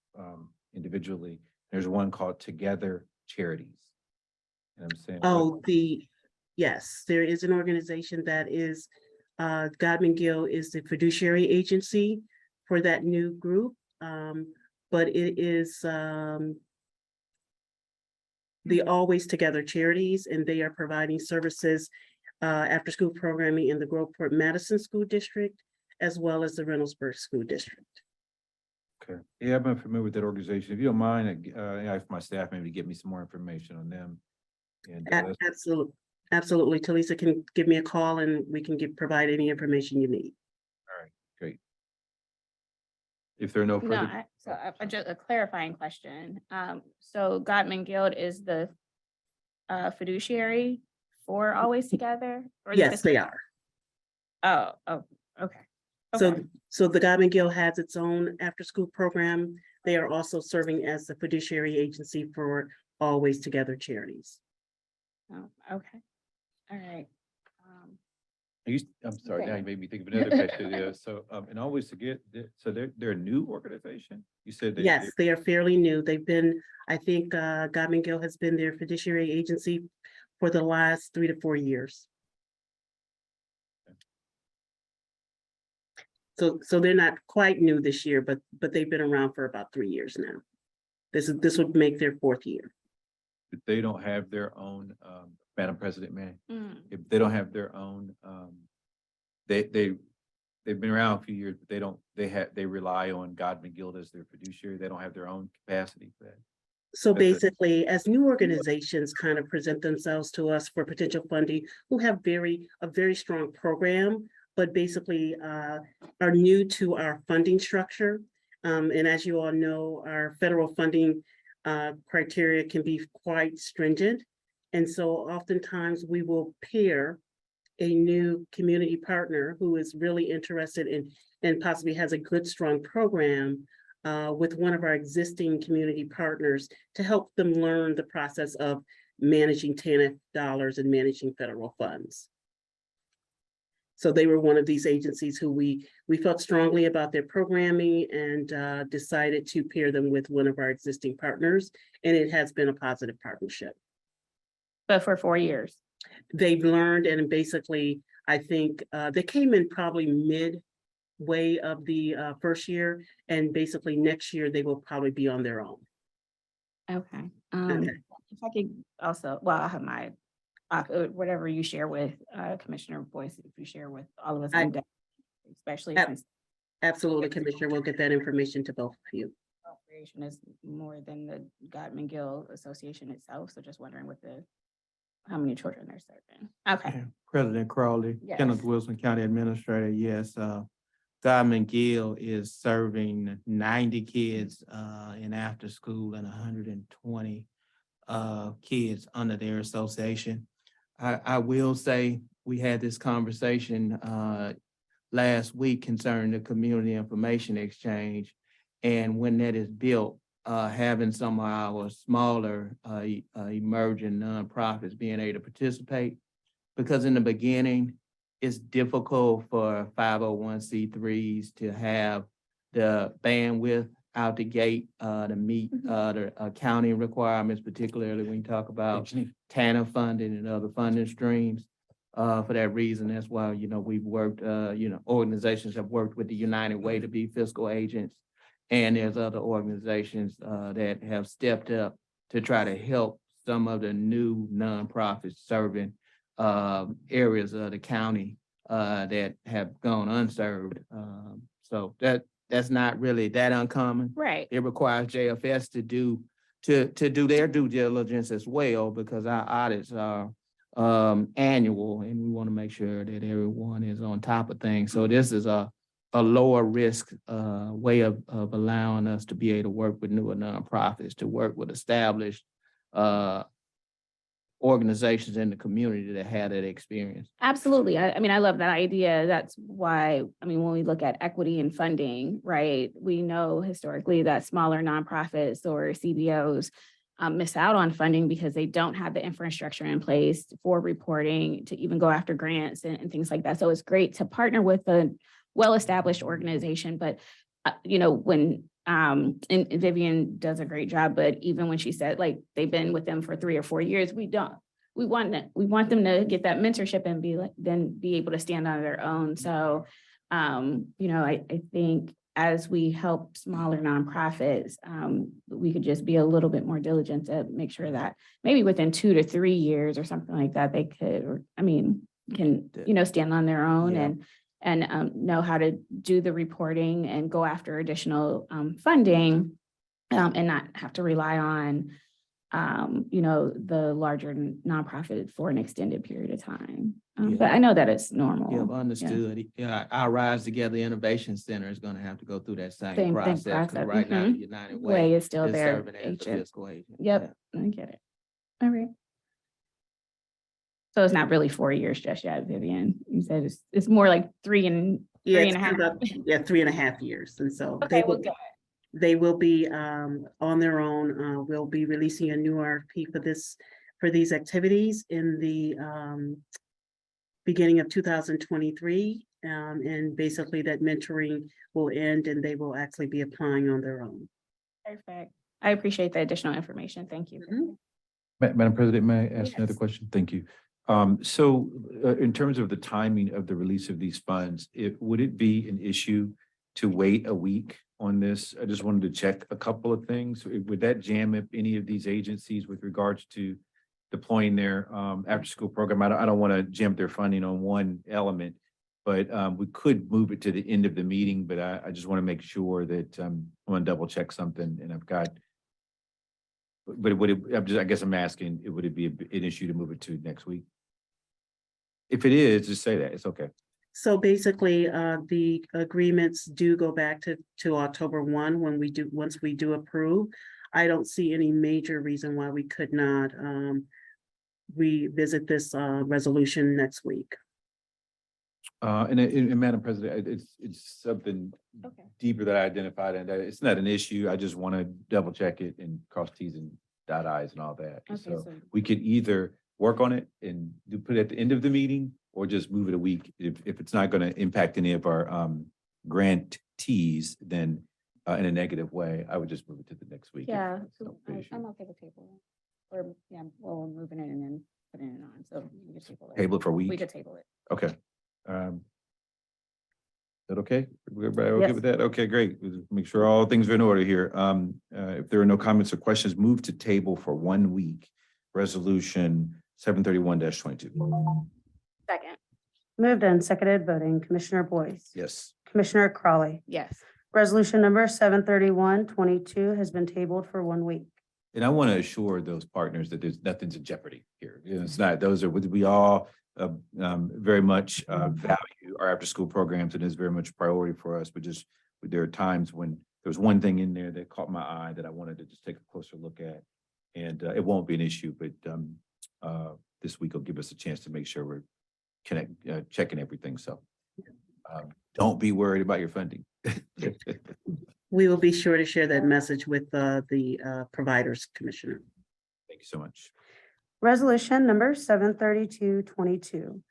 individually. There's one called Together Charities. And I'm saying. Oh, yes, there is an organization that is, Godman Gill is the fiduciary agency for that new group. But it is the Always Together Charities, and they are providing services, after school programming in the Groveport Madison School District, as well as the Reynoldsburg School District. Okay, yeah, I'm familiar with that organization. If you don't mind, if my staff maybe get me some more information on them. And Absolutely, absolutely. Talisa can give me a call and we can provide any information you need. all right, great. If there are no No, further. just a clarifying question. So Gottman Guild is the fiduciary for Always Together? Or Yes, they are. Oh, okay. So the Godman Guild has its own after-school program. They are also serving as the fiduciary agency for Always Together Charities. Oh, okay. All right. I'm sorry, Okay. now you made me think of another question. Yeah, so, and always to get, so they're a new organization? You said they. Yes, they are fairly new. They've been, I think, Godman Gill has been their fiduciary agency for the last 3 to 4 years. So they're not quite new this year, but they've been around for about 3 years now. This would make their 4th year. But they don't have their own, Madam President, if Mm. they don't have their own, they've been around a few years, but they rely on Godman Guild as their fiduciary. They don't have their own capacity for that. So That's it. basically, as new organizations kind of present themselves to us for potential funding, who have a very strong program, but basically are new to our funding structure. And as you all know, our federal funding criteria can be quite stringent. And so oftentimes we will pair a new community partner who is really interested in and possibly has a good, strong program with one of our existing community partners to help them learn the process of managing TANF dollars and managing federal funds. So they were one of these agencies who we felt strongly about their programming and decided to pair them with one of our existing partners, and it has been a positive partnership. But for 4 years. They've learned, and basically, I think they came in probably midway of the first year, and basically next year they will probably be on their own. Okay. Okay. If I could also, well, I have my, whatever you share with Commissioner Boyce, if you share with all of us, I- in depth, especially Ab- since Absolutely, Commissioner. We'll get that information to both of you. appropriation is more than the Godman Gill Association itself. So just wondering how many children they're serving. Okay. President Crawley, Yes. Kenneth Wilson, County Administrator, yes, Godman Gill is serving 90 kids in after school and 120 kids under their association. I will say, we had this conversation last week concerning the community information exchange. And when that is built, having some of our smaller emerging nonprofits being able to participate. Because in the beginning, it's difficult for 501c3s to have the bandwidth out the gate to meet the accounting requirements, particularly when you talk about TANF funding and other funding streams. For that reason, that's why, we've worked, organizations have worked with the United Way to be fiscal agents. And there's other organizations that have stepped up to try to help some of the new nonprofits serving areas of the county that have gone unserved. So that's not really that uncommon. Right. It requires JFS to do their due diligence as well, because our audits are annual, and we want to make sure that everyone is on top of things. So this is a lower risk way of allowing us to be able to work with newer nonprofits, to work with established organizations in the community that had that experience. Absolutely. I mean, I love that idea. That's why, when we look at equity and funding, right, we know historically that smaller nonprofits or CBOs miss out on funding because they don't have the infrastructure in place for reporting, to even go after grants and things like that. So it's great to partner with a well-established organization, but when and Vivian does a great job, but even when she said like they've been with them for 3 or 4 years, we want them to get that mentorship and be able to stand on their own. So I think as we help smaller nonprofits, we could just be a little bit more diligent to make sure that maybe within 2 to 3 years or something like that, they could, can stand on their own. Yeah. And know how to do the reporting and go after additional funding, and not have to rely on, the larger nonprofit for an extended period of time. But I know that it's normal. Yeah, understood. Yeah, our Rise Together Innovation Center is going to have to go through that same Same process. 'Cause process. right now, the United Way Way is still is there. serving as the fiscal agent. Yep, I get it. All right. So it's not really 4 years just yet, Vivian. You said it's more like 3 and Yeah, 3 and a half. Yeah, 3.5 years. And so Okay, well, good. they will be on their own. We'll be releasing a new RFP for these activities in the beginning of 2023. And basically that mentoring will end and they will actually be applying on their own. Perfect. I appreciate the additional information. Thank you. Mhm. Madam President, may I ask another Yes. question? Thank you. So in terms of the timing of the release of these funds, would it be an issue to wait a week on this? I just wanted to check a couple of things. Would that jam up any of these agencies with regards to deploying their after-school program? I don't want to jam their funding on one element, but we could move it to the end of the meeting, but I just want to make sure that I want to double check something, and I've got. But I guess I'm asking, would it be an issue to move it to next week? If it is, just say that. It's okay. So basically, the agreements do go back to October 1 once we do approve. I don't see any major reason why we could not revisit this resolution next week. And Madam President, it's something Okay. deeper that I identified, and it's not an issue. I just want to double check it and cross T's and dot I's and all that. Okay, So so- we could either work on it and put it at the end of the meeting, or just move it a week. If it's not going to impact any of our grantees, then in a negative way, I would just move it to the next week. Yeah, No I'm issue. okay with table. Or, yeah, well, we're moving it and then putting it on, so we could table it. Table it for a We week? could table it. Okay. Is that okay? Everybody okay Yes. with that? Okay, great. We'll make sure all things are in order here. If there are no comments or questions, move to table for 1 week, resolution 731-22. Second. Moved and seconded voting, Commissioner Boyce, Yes. Commissioner Crawley. Yes. Resolution number 731-22 has been tabled for 1 week. And I want to assure those partners that there's nothing's in jeopardy here. You know, it's not, those are, we all very much value our after-school programs, and is very much a priority for us, but just there are times when there's one thing in there that caught my eye that I wanted to just take a closer look at. And it won't be an issue, but this week will give us a chance to make sure we're checking everything. So don't be worried about your funding. We will be sure to share that message with the providers, Commissioner. Thank you so much. Resolution number 732-22.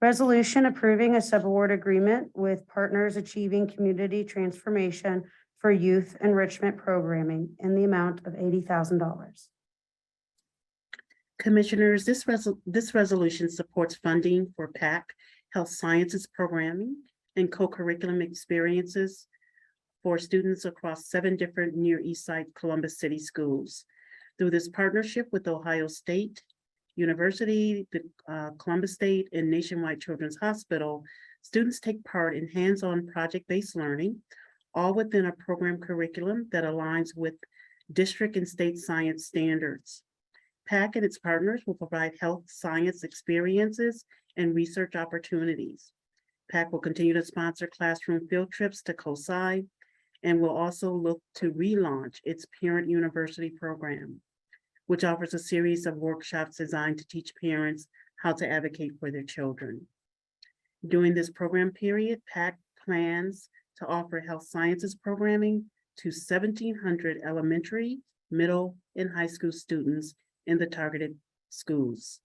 Resolution approving a subaward agreement with Partners Achieving Community Transformation for Youth Enrichment Programming in the amount of $80,000. Commissioners, this resolution supports funding for PAC Health Sciences Programming and co-curriculum experiences for students across 7 different Near East Side Columbus City schools. Through this partnership with Ohio State University, the Columbus State, and Nationwide Children's Hospital, students take part in hands-on project-based learning, all within a program curriculum that aligns with district and state science standards. PAC and its partners will provide health science experiences and research opportunities. PAC will continue to sponsor classroom field trips to COSI and will also look to relaunch its Parent University program, which offers a series of workshops designed to teach parents how to advocate for their children. During this program period, PAC plans to offer health sciences programming to 1,700 elementary, middle, and high school students in the targeted schools.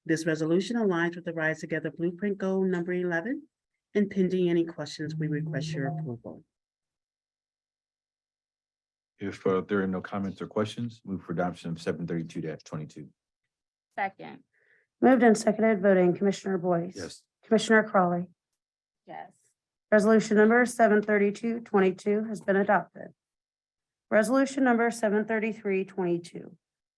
This resolution aligns with the Rise Together Blueprint Goal number 11, and pending any questions, we request your approval. If there are no comments or questions, move for adoption of 732-22. Second. Moved and seconded voting, Commissioner Boyce. Yes. Commissioner Crawley. Yes. Resolution number 732-22 has been adopted. Resolution number 733-22.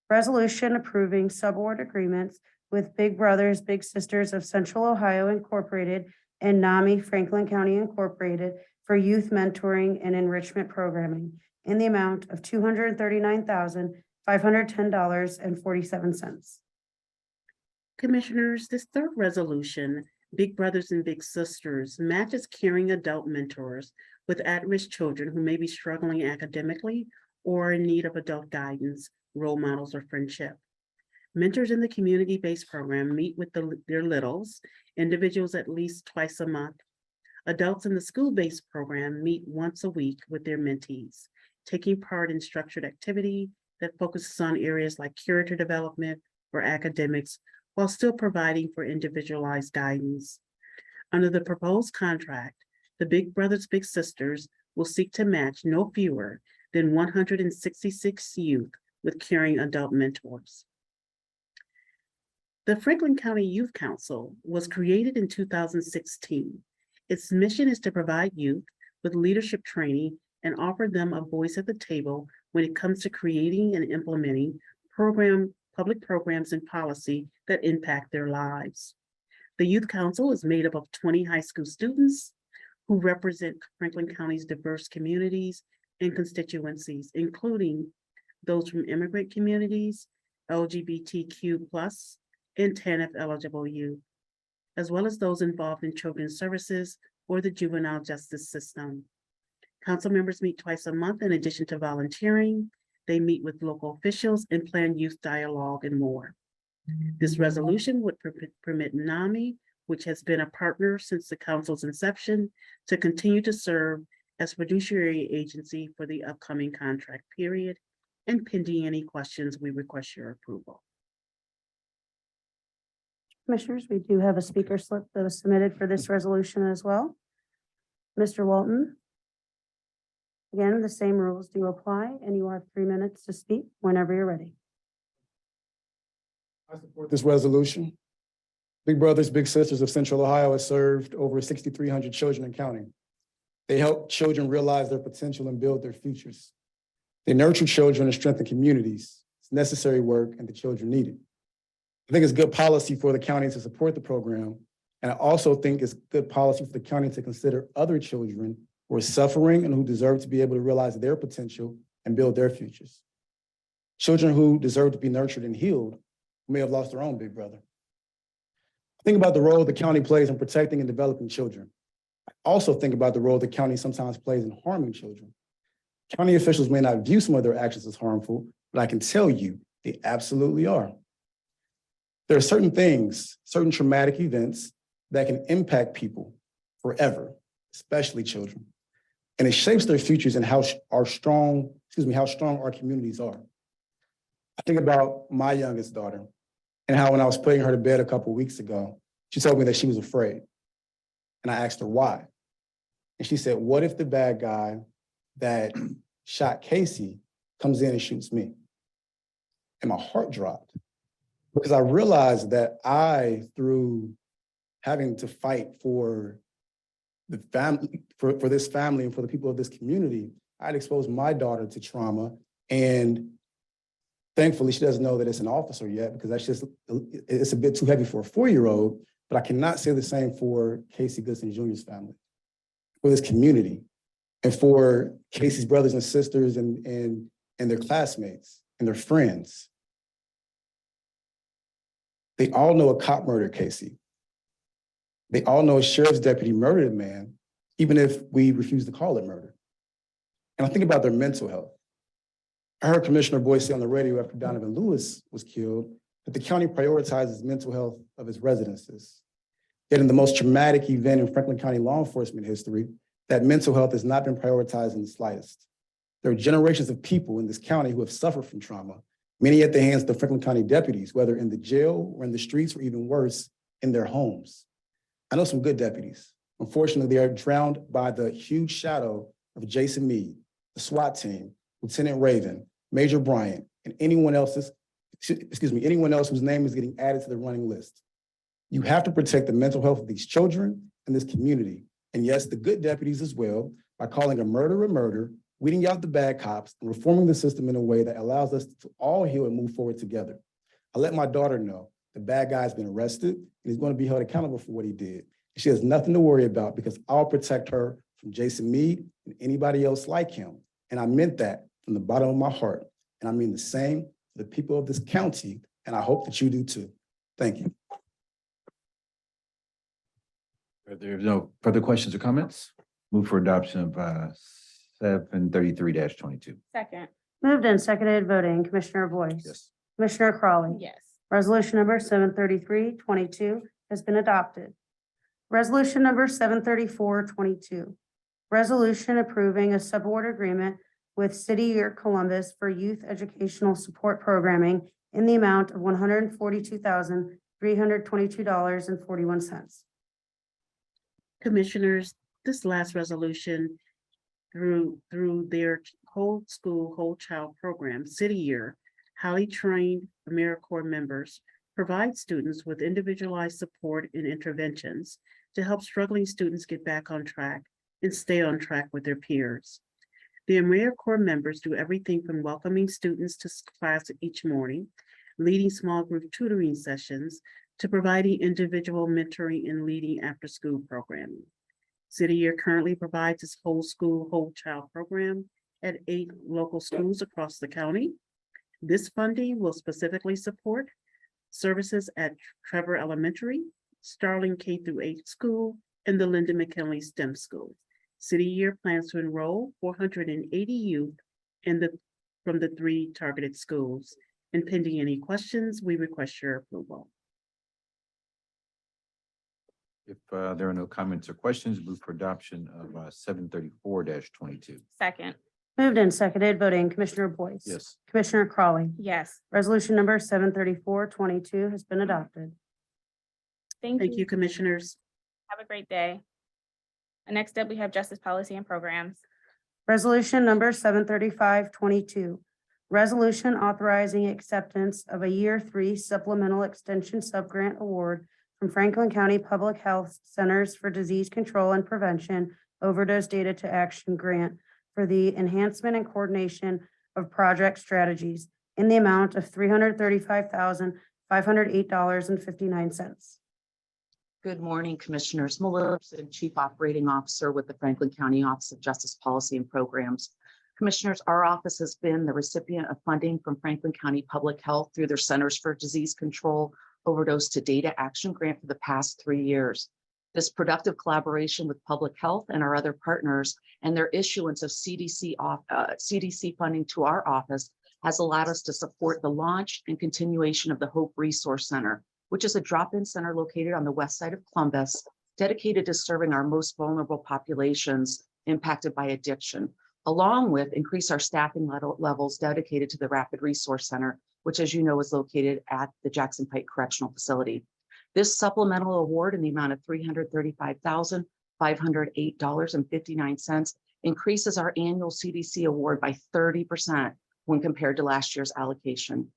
Resolution approving subaward agreements with Big Brothers Big Sisters of Central Ohio Incorporated and NAMI Franklin County Incorporated for youth mentoring and enrichment programming in the amount of $239,510.47. Commissioners, this third resolution, Big Brothers and Big Sisters, matches caring adult mentors with at-risk children who may be struggling academically or in need of adult guidance, role models, or friendship. Mentors in the community-based program meet with their littles, individuals at least twice a month. Adults in the school-based program meet once a week with their mentees, taking part in structured activity that focuses on areas like character development or academics, while still providing for individualized guidance. Under the proposed contract, the Big Brothers Big Sisters will seek to match no fewer than 166 youth with caring adult mentors. The Franklin County Youth Council was created in 2016. Its mission is to provide youth with leadership training and offer them a voice at the table when it comes to creating and implementing public programs and policy that impact their lives. The Youth Council is made up of 20 high school students who represent Franklin County's diverse communities and constituencies, including those from immigrant communities, LGBTQ+, and TANF eligible youth, as well as those involved in children's services or the juvenile justice system. Council members meet twice a month in addition to volunteering. They meet with local officials and plan youth dialogue and more. This resolution would permit NAMI, which has been a partner since the council's inception, to continue to serve as fiduciary agency for the upcoming contract period. And pending any questions, we request your approval. Commissioners, we do have a speaker slip that was submitted for this resolution as well. Mr. Walton. Again, the same rules do apply, and you have 3 minutes to speak whenever you're ready. I support this resolution. Big Brothers Big Sisters of Central Ohio has served over 6,300 children and counting. They help children realize their potential and build their futures. They nurture children and strengthen communities. It's necessary work and the children need it. I think it's good policy for the county to support the program. And I also think it's good policy for the county to consider other children who are suffering and who deserve to be able to realize their potential and build their futures. Children who deserve to be nurtured and healed who may have lost their own big brother. Think about the role the county plays in protecting and developing children. I also think about the role the county sometimes plays in harming children. County officials may not view some of their actions as harmful, but I can tell you they absolutely are. There are certain things, certain traumatic events that can impact people forever, especially children. And it shapes their futures and how strong our communities are. I think about my youngest daughter and how when I was putting her to bed a couple of weeks ago, she told me that she was afraid. And I asked her why. And she said, what if the bad guy that shot Casey comes in and shoots me? And my heart dropped because I realized that through having to fight for the family, for this family and for the people of this community, I'd exposed my daughter to trauma. And thankfully, she doesn't know that it's an officer yet because it's a bit too heavy for a 4-year-old, but I cannot say the same for Casey Goodson Jr.'s family, for this community, and for Casey's brothers and sisters and their classmates and their friends. They all know a cop murdered Casey. They all know a sheriff's deputy murdered a man, even if we refuse to call it murder. And I think about their mental health. I heard Commissioner Boyce say on the radio after Donovan Lewis was killed that the county prioritizes mental health of its residents. Yet in the most traumatic event in Franklin County law enforcement history, that mental health has not been prioritized in the slightest. There are generations of people in this county who have suffered from trauma, many at the hands of the Franklin County deputies, whether in the jail or in the streets or even worse, in their homes. I know some good deputies. Unfortunately, they are drowned by the huge shadow of Jason Meade, the SWAT team, Lieutenant Raven, Major Bryant, and anyone else whose name is getting added to the running list. You have to protect the mental health of these children and this community. And yes, the good deputies as well, by calling a murder, weeding out the bad cops, and reforming the system in a way that allows us to all heal and move forward together. I let my daughter know the bad guy's been arrested and he's going to be held accountable for what he did. And she has nothing to worry about because I'll protect her from Jason Meade and anybody else like him. And I meant that from the bottom of my heart. And I mean the same for the people of this county. And I hope that you do too. Thank you. If there's no further questions or comments, move for adoption of 733-22. Second. Moved and seconded, voting, Commissioner Boyce. Yes. Commissioner Crawley. Yes. Resolution number 733-22 has been adopted. Resolution number 734-22. Resolution approving a subaward agreement with City Year Columbus for youth educational support programming in the amount of $142,322.41. Commissioners, this last resolution through their whole school, whole child program, City Year, highly trained AmeriCorps members provide students with individualized support and interventions to help struggling students get back on track and stay on track with their peers. The AmeriCorps members do everything from welcoming students to class each morning, leading small group tutoring sessions, to providing individual mentoring and leading after-school programming. City Year currently provides its whole school, whole child program at 8 local schools across the county. This funding will specifically support services at Trevor Elementary, Starling K-8 School, and the Linda McKinley STEM School. City Year plans to enroll 480 youth from the 3 targeted schools. And pending any questions, we request your approval. If there are no comments or questions, move for adoption of 734-22. Second. Moved and seconded, voting, Commissioner Boyce. Yes. Commissioner Crawley. Yes. Resolution number 734-22 has been adopted. Thank Thank you. you, Commissioners. Have a great day. And next up, we have Justice Policy and Programs. Resolution number 735-22. Resolution authorizing acceptance of a Year 3 Supplemental Extension Subgrant Award from Franklin County Public Health Centers for Disease Control and Prevention Overdose Data to Action Grant for the enhancement and coordination of Project Strategies in the amount of $335,508.59. Good morning, Commissioners. Melissa Gibson, Chief Operating Officer with the Franklin County Office of Justice Policy and Programs. Commissioners, our office has been the recipient of funding from Franklin County Public Health through their Centers for Disease Control Overdose to Data Action Grant for the past 3 years. This productive collaboration with public health and our other partners and their issuance of CDC funding to our office has allowed us to support the launch and continuation of the Hope Resource Center, which is a drop-in center located on the west side of Columbus, dedicated to serving our most vulnerable populations impacted by addiction, along with increase our staffing levels dedicated to the Rapid Resource Center, which, as you know, is located at the Jackson Pike Correctional Facility. This supplemental award in the amount of $335,508.59 increases our annual CDC award by 30% when compared to last year's allocation.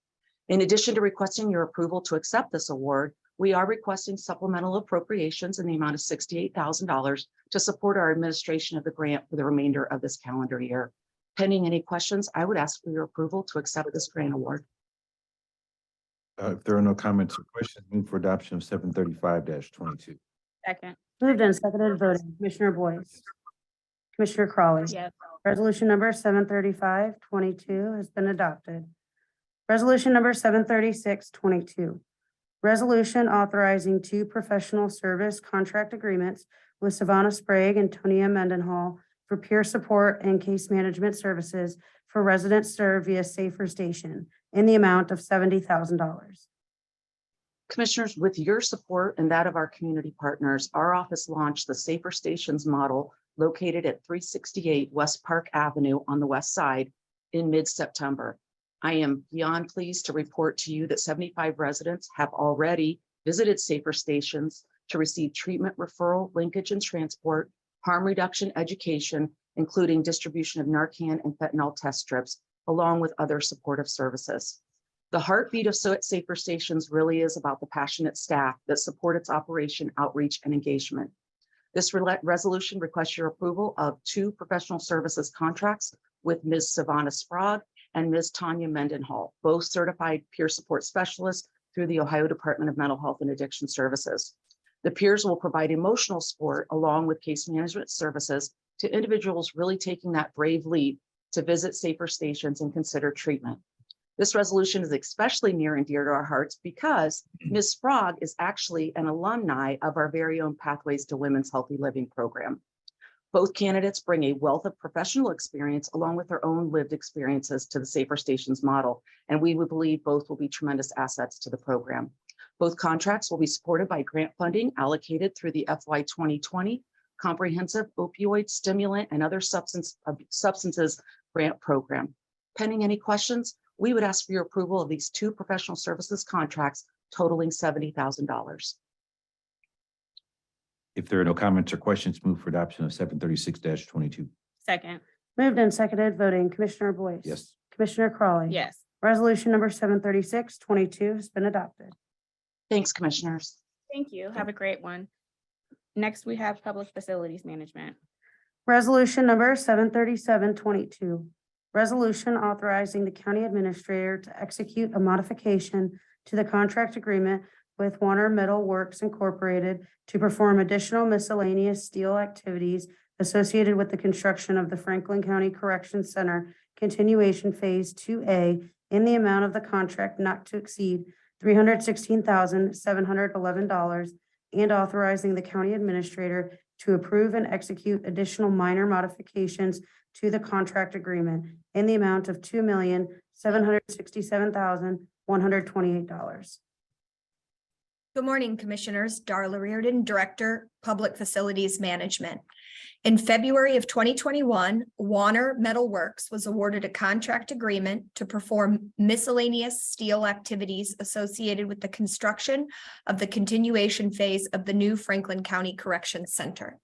In addition to requesting your approval to accept this award, we are requesting supplemental appropriations in the amount of $68,000 to support our administration of the grant for the remainder of this calendar year. Pending any questions, I would ask for your approval to accept this grant award. If there are no comments or questions, move for adoption of 735-22. Second. Moved and seconded voting. Commissioner Boyce. Commissioner Crawley. Yes. Resolution number 735-22 has been adopted. Resolution number 736-22. Resolution authorizing 2 professional service contract agreements with Savannah Sprague and Tonia Mendenhall for peer support and case management services for residents served via Safer Station in the amount of $70,000. Commissioners, with your support and that of our community partners, our office launched the Safer Stations model located at 368 West Park Avenue on the west side in mid-September. I am beyond pleased to report to you that 75 residents have already visited Safer Stations to receive treatment referral, linkage and transport, harm reduction education, including distribution of Narcan and fentanyl test strips, along with other supportive services. The heartbeat of Safer Stations really is about the passionate staff that support its operation, outreach, and engagement. This resolution requests your approval of 2 professional services contracts with Ms. Savannah Sprague and Ms. Tonia Mendenhall, both certified peer support specialists through the Ohio Department of Mental Health and Addiction Services. The peers will provide emotional support along with case management services to individuals really taking that brave leap to visit Safer Stations and consider treatment. This resolution is especially near and dear to our hearts because Ms. Sprague is actually an alumni of our very own Pathways to Women's Healthy Living program. Both candidates bring a wealth of professional experience along with their own lived experiences to the Safer Stations model, and we would believe both will be tremendous assets to the program. Both contracts will be supported by grant funding allocated through the FY 2020 Comprehensive Opioid Stimulant and Other Substances Grant Program. Pending any questions, we would ask for your approval of these 2 professional services contracts totaling $70,000. If there are no comments or questions, move for adoption of 736-22. Second. Moved and seconded voting. Commissioner Boyce. Yes. Commissioner Crawley. Yes. Resolution number 736-22 has been adopted. Thanks, Commissioners. Thank you. Have a great one. Next, we have Public Facilities Management. Resolution number 737-22. Resolution authorizing the county administrator to execute a modification to the contract agreement with Warner Metal Works Incorporated to perform additional miscellaneous steel activities associated with the construction of the Franklin County Corrections Center Continuation Phase 2A in the amount of the contract not to exceed $316,711, and authorizing the county administrator to approve and execute additional minor modifications to the contract agreement in the amount of $2,767,128. Good morning, Commissioners. Darla Reardon, Director, Public Facilities Management. In February of 2021, Warner Metal Works was awarded a contract agreement to perform miscellaneous steel activities associated with the construction of the continuation phase of the new Franklin County Corrections Center.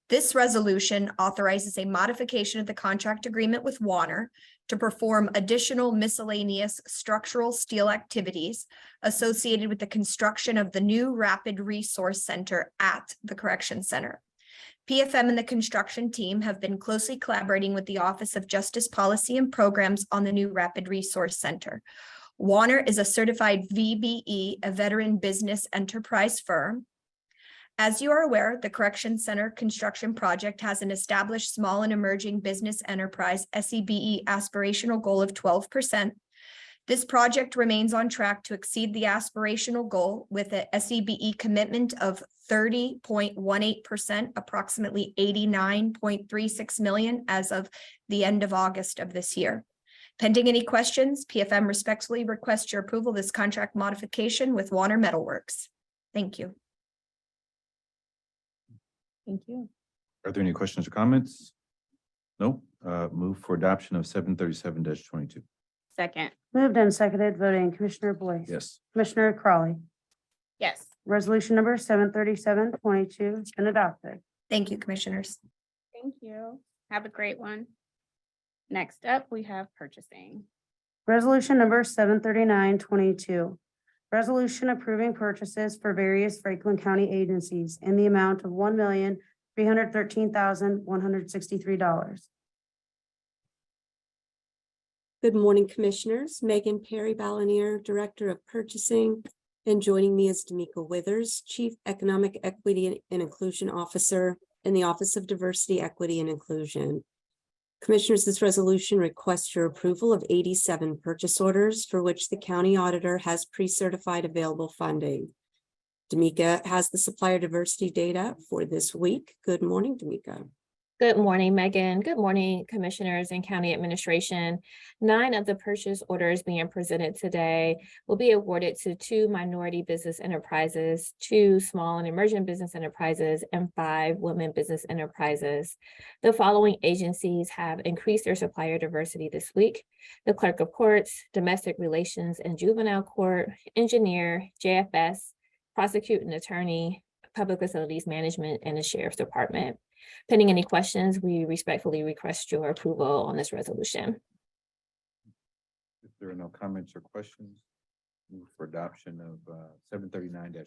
This resolution authorizes a modification of the contract agreement with Warner to perform additional miscellaneous structural steel activities associated with the construction of the new Rapid Resource Center at the Correction Center. PFM and the construction team have been closely collaborating with the Office of Justice Policy and Programs on the new Rapid Resource Center. Warner is a certified VBE, a veteran business enterprise firm. As you are aware, the Correction Center construction project has an established small and emerging business enterprise SEBE aspirational goal of 12%. This project remains on track to exceed the aspirational goal with a SEBE commitment of 30.18%, approximately 89.36 million as of the end of August of this year. Pending any questions, PFM respectfully requests your approval of this contract modification with Warner Metalworks. Thank you. Thank you. Are there any questions or comments? No, move for adoption of 737-22. Second. Moved and seconded, voting Commissioner Boyce. Yes. Commissioner Crawley. Yes. Resolution number 737-22 has been adopted. Thank you, Commissioners. Thank you. Have a great one. Next up, we have purchasing. Resolution number 739-22. Resolution approving purchases for various Franklin County agencies in the amount of $1,313,163. Good morning, Commissioners. Megan Perry Ballinier, Director of Purchasing, and joining me is D'Amica Withers, Chief Economic Equity and Inclusion Officer in the Office of Diversity, Equity, and Inclusion. Commissioners, this resolution requests your approval of 87 purchase orders for which the county auditor has pre-certified available funding. D'Amica has the supplier diversity data for this week. Good morning, D'Amica. Good morning, Megan. Good morning, Commissioners and County Administration. 9 of the purchase orders being presented today will be awarded to 2 minority business enterprises, 2 small and emerging business enterprises, and 5 women business enterprises. The following agencies have increased their supplier diversity this week: the Clerk of Courts, Domestic Relations and Juvenile Court, Engineer, JFS, Prosecuting Attorney, Public Facilities Management, and the Sheriff's Department. Pending any questions, we respectfully request your approval on this resolution. If there are no comments or questions, move for adoption of 739-22.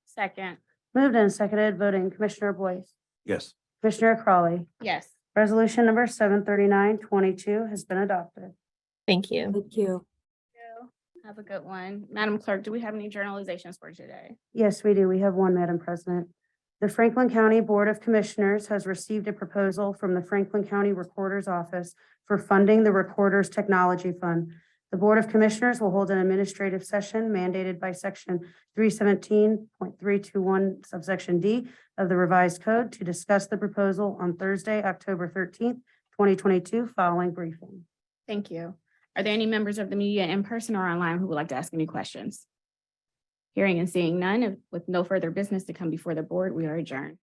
Second. Moved and seconded, voting Commissioner Boyce. Yes. Commissioner Crawley. Yes. Resolution number 739-22 has been adopted. Thank you. Thank you. Have a good one. Madam Clerk, do we have any journalizations for today? Yes, we do. We have one, Madam President. The Franklin County Board of Commissioners has received a proposal from the Franklin County Recorder's Office for funding the Recorder's Technology Fund. The Board of Commissioners will hold an administrative session mandated by Section 317.321 subsection D of the revised code to discuss the proposal on Thursday, October 13th, 2022, following briefing. Thank you. Are there any members of the media in person or online who would like to ask any questions? Hearing and seeing none, with no further business to come before the board, we are adjourned.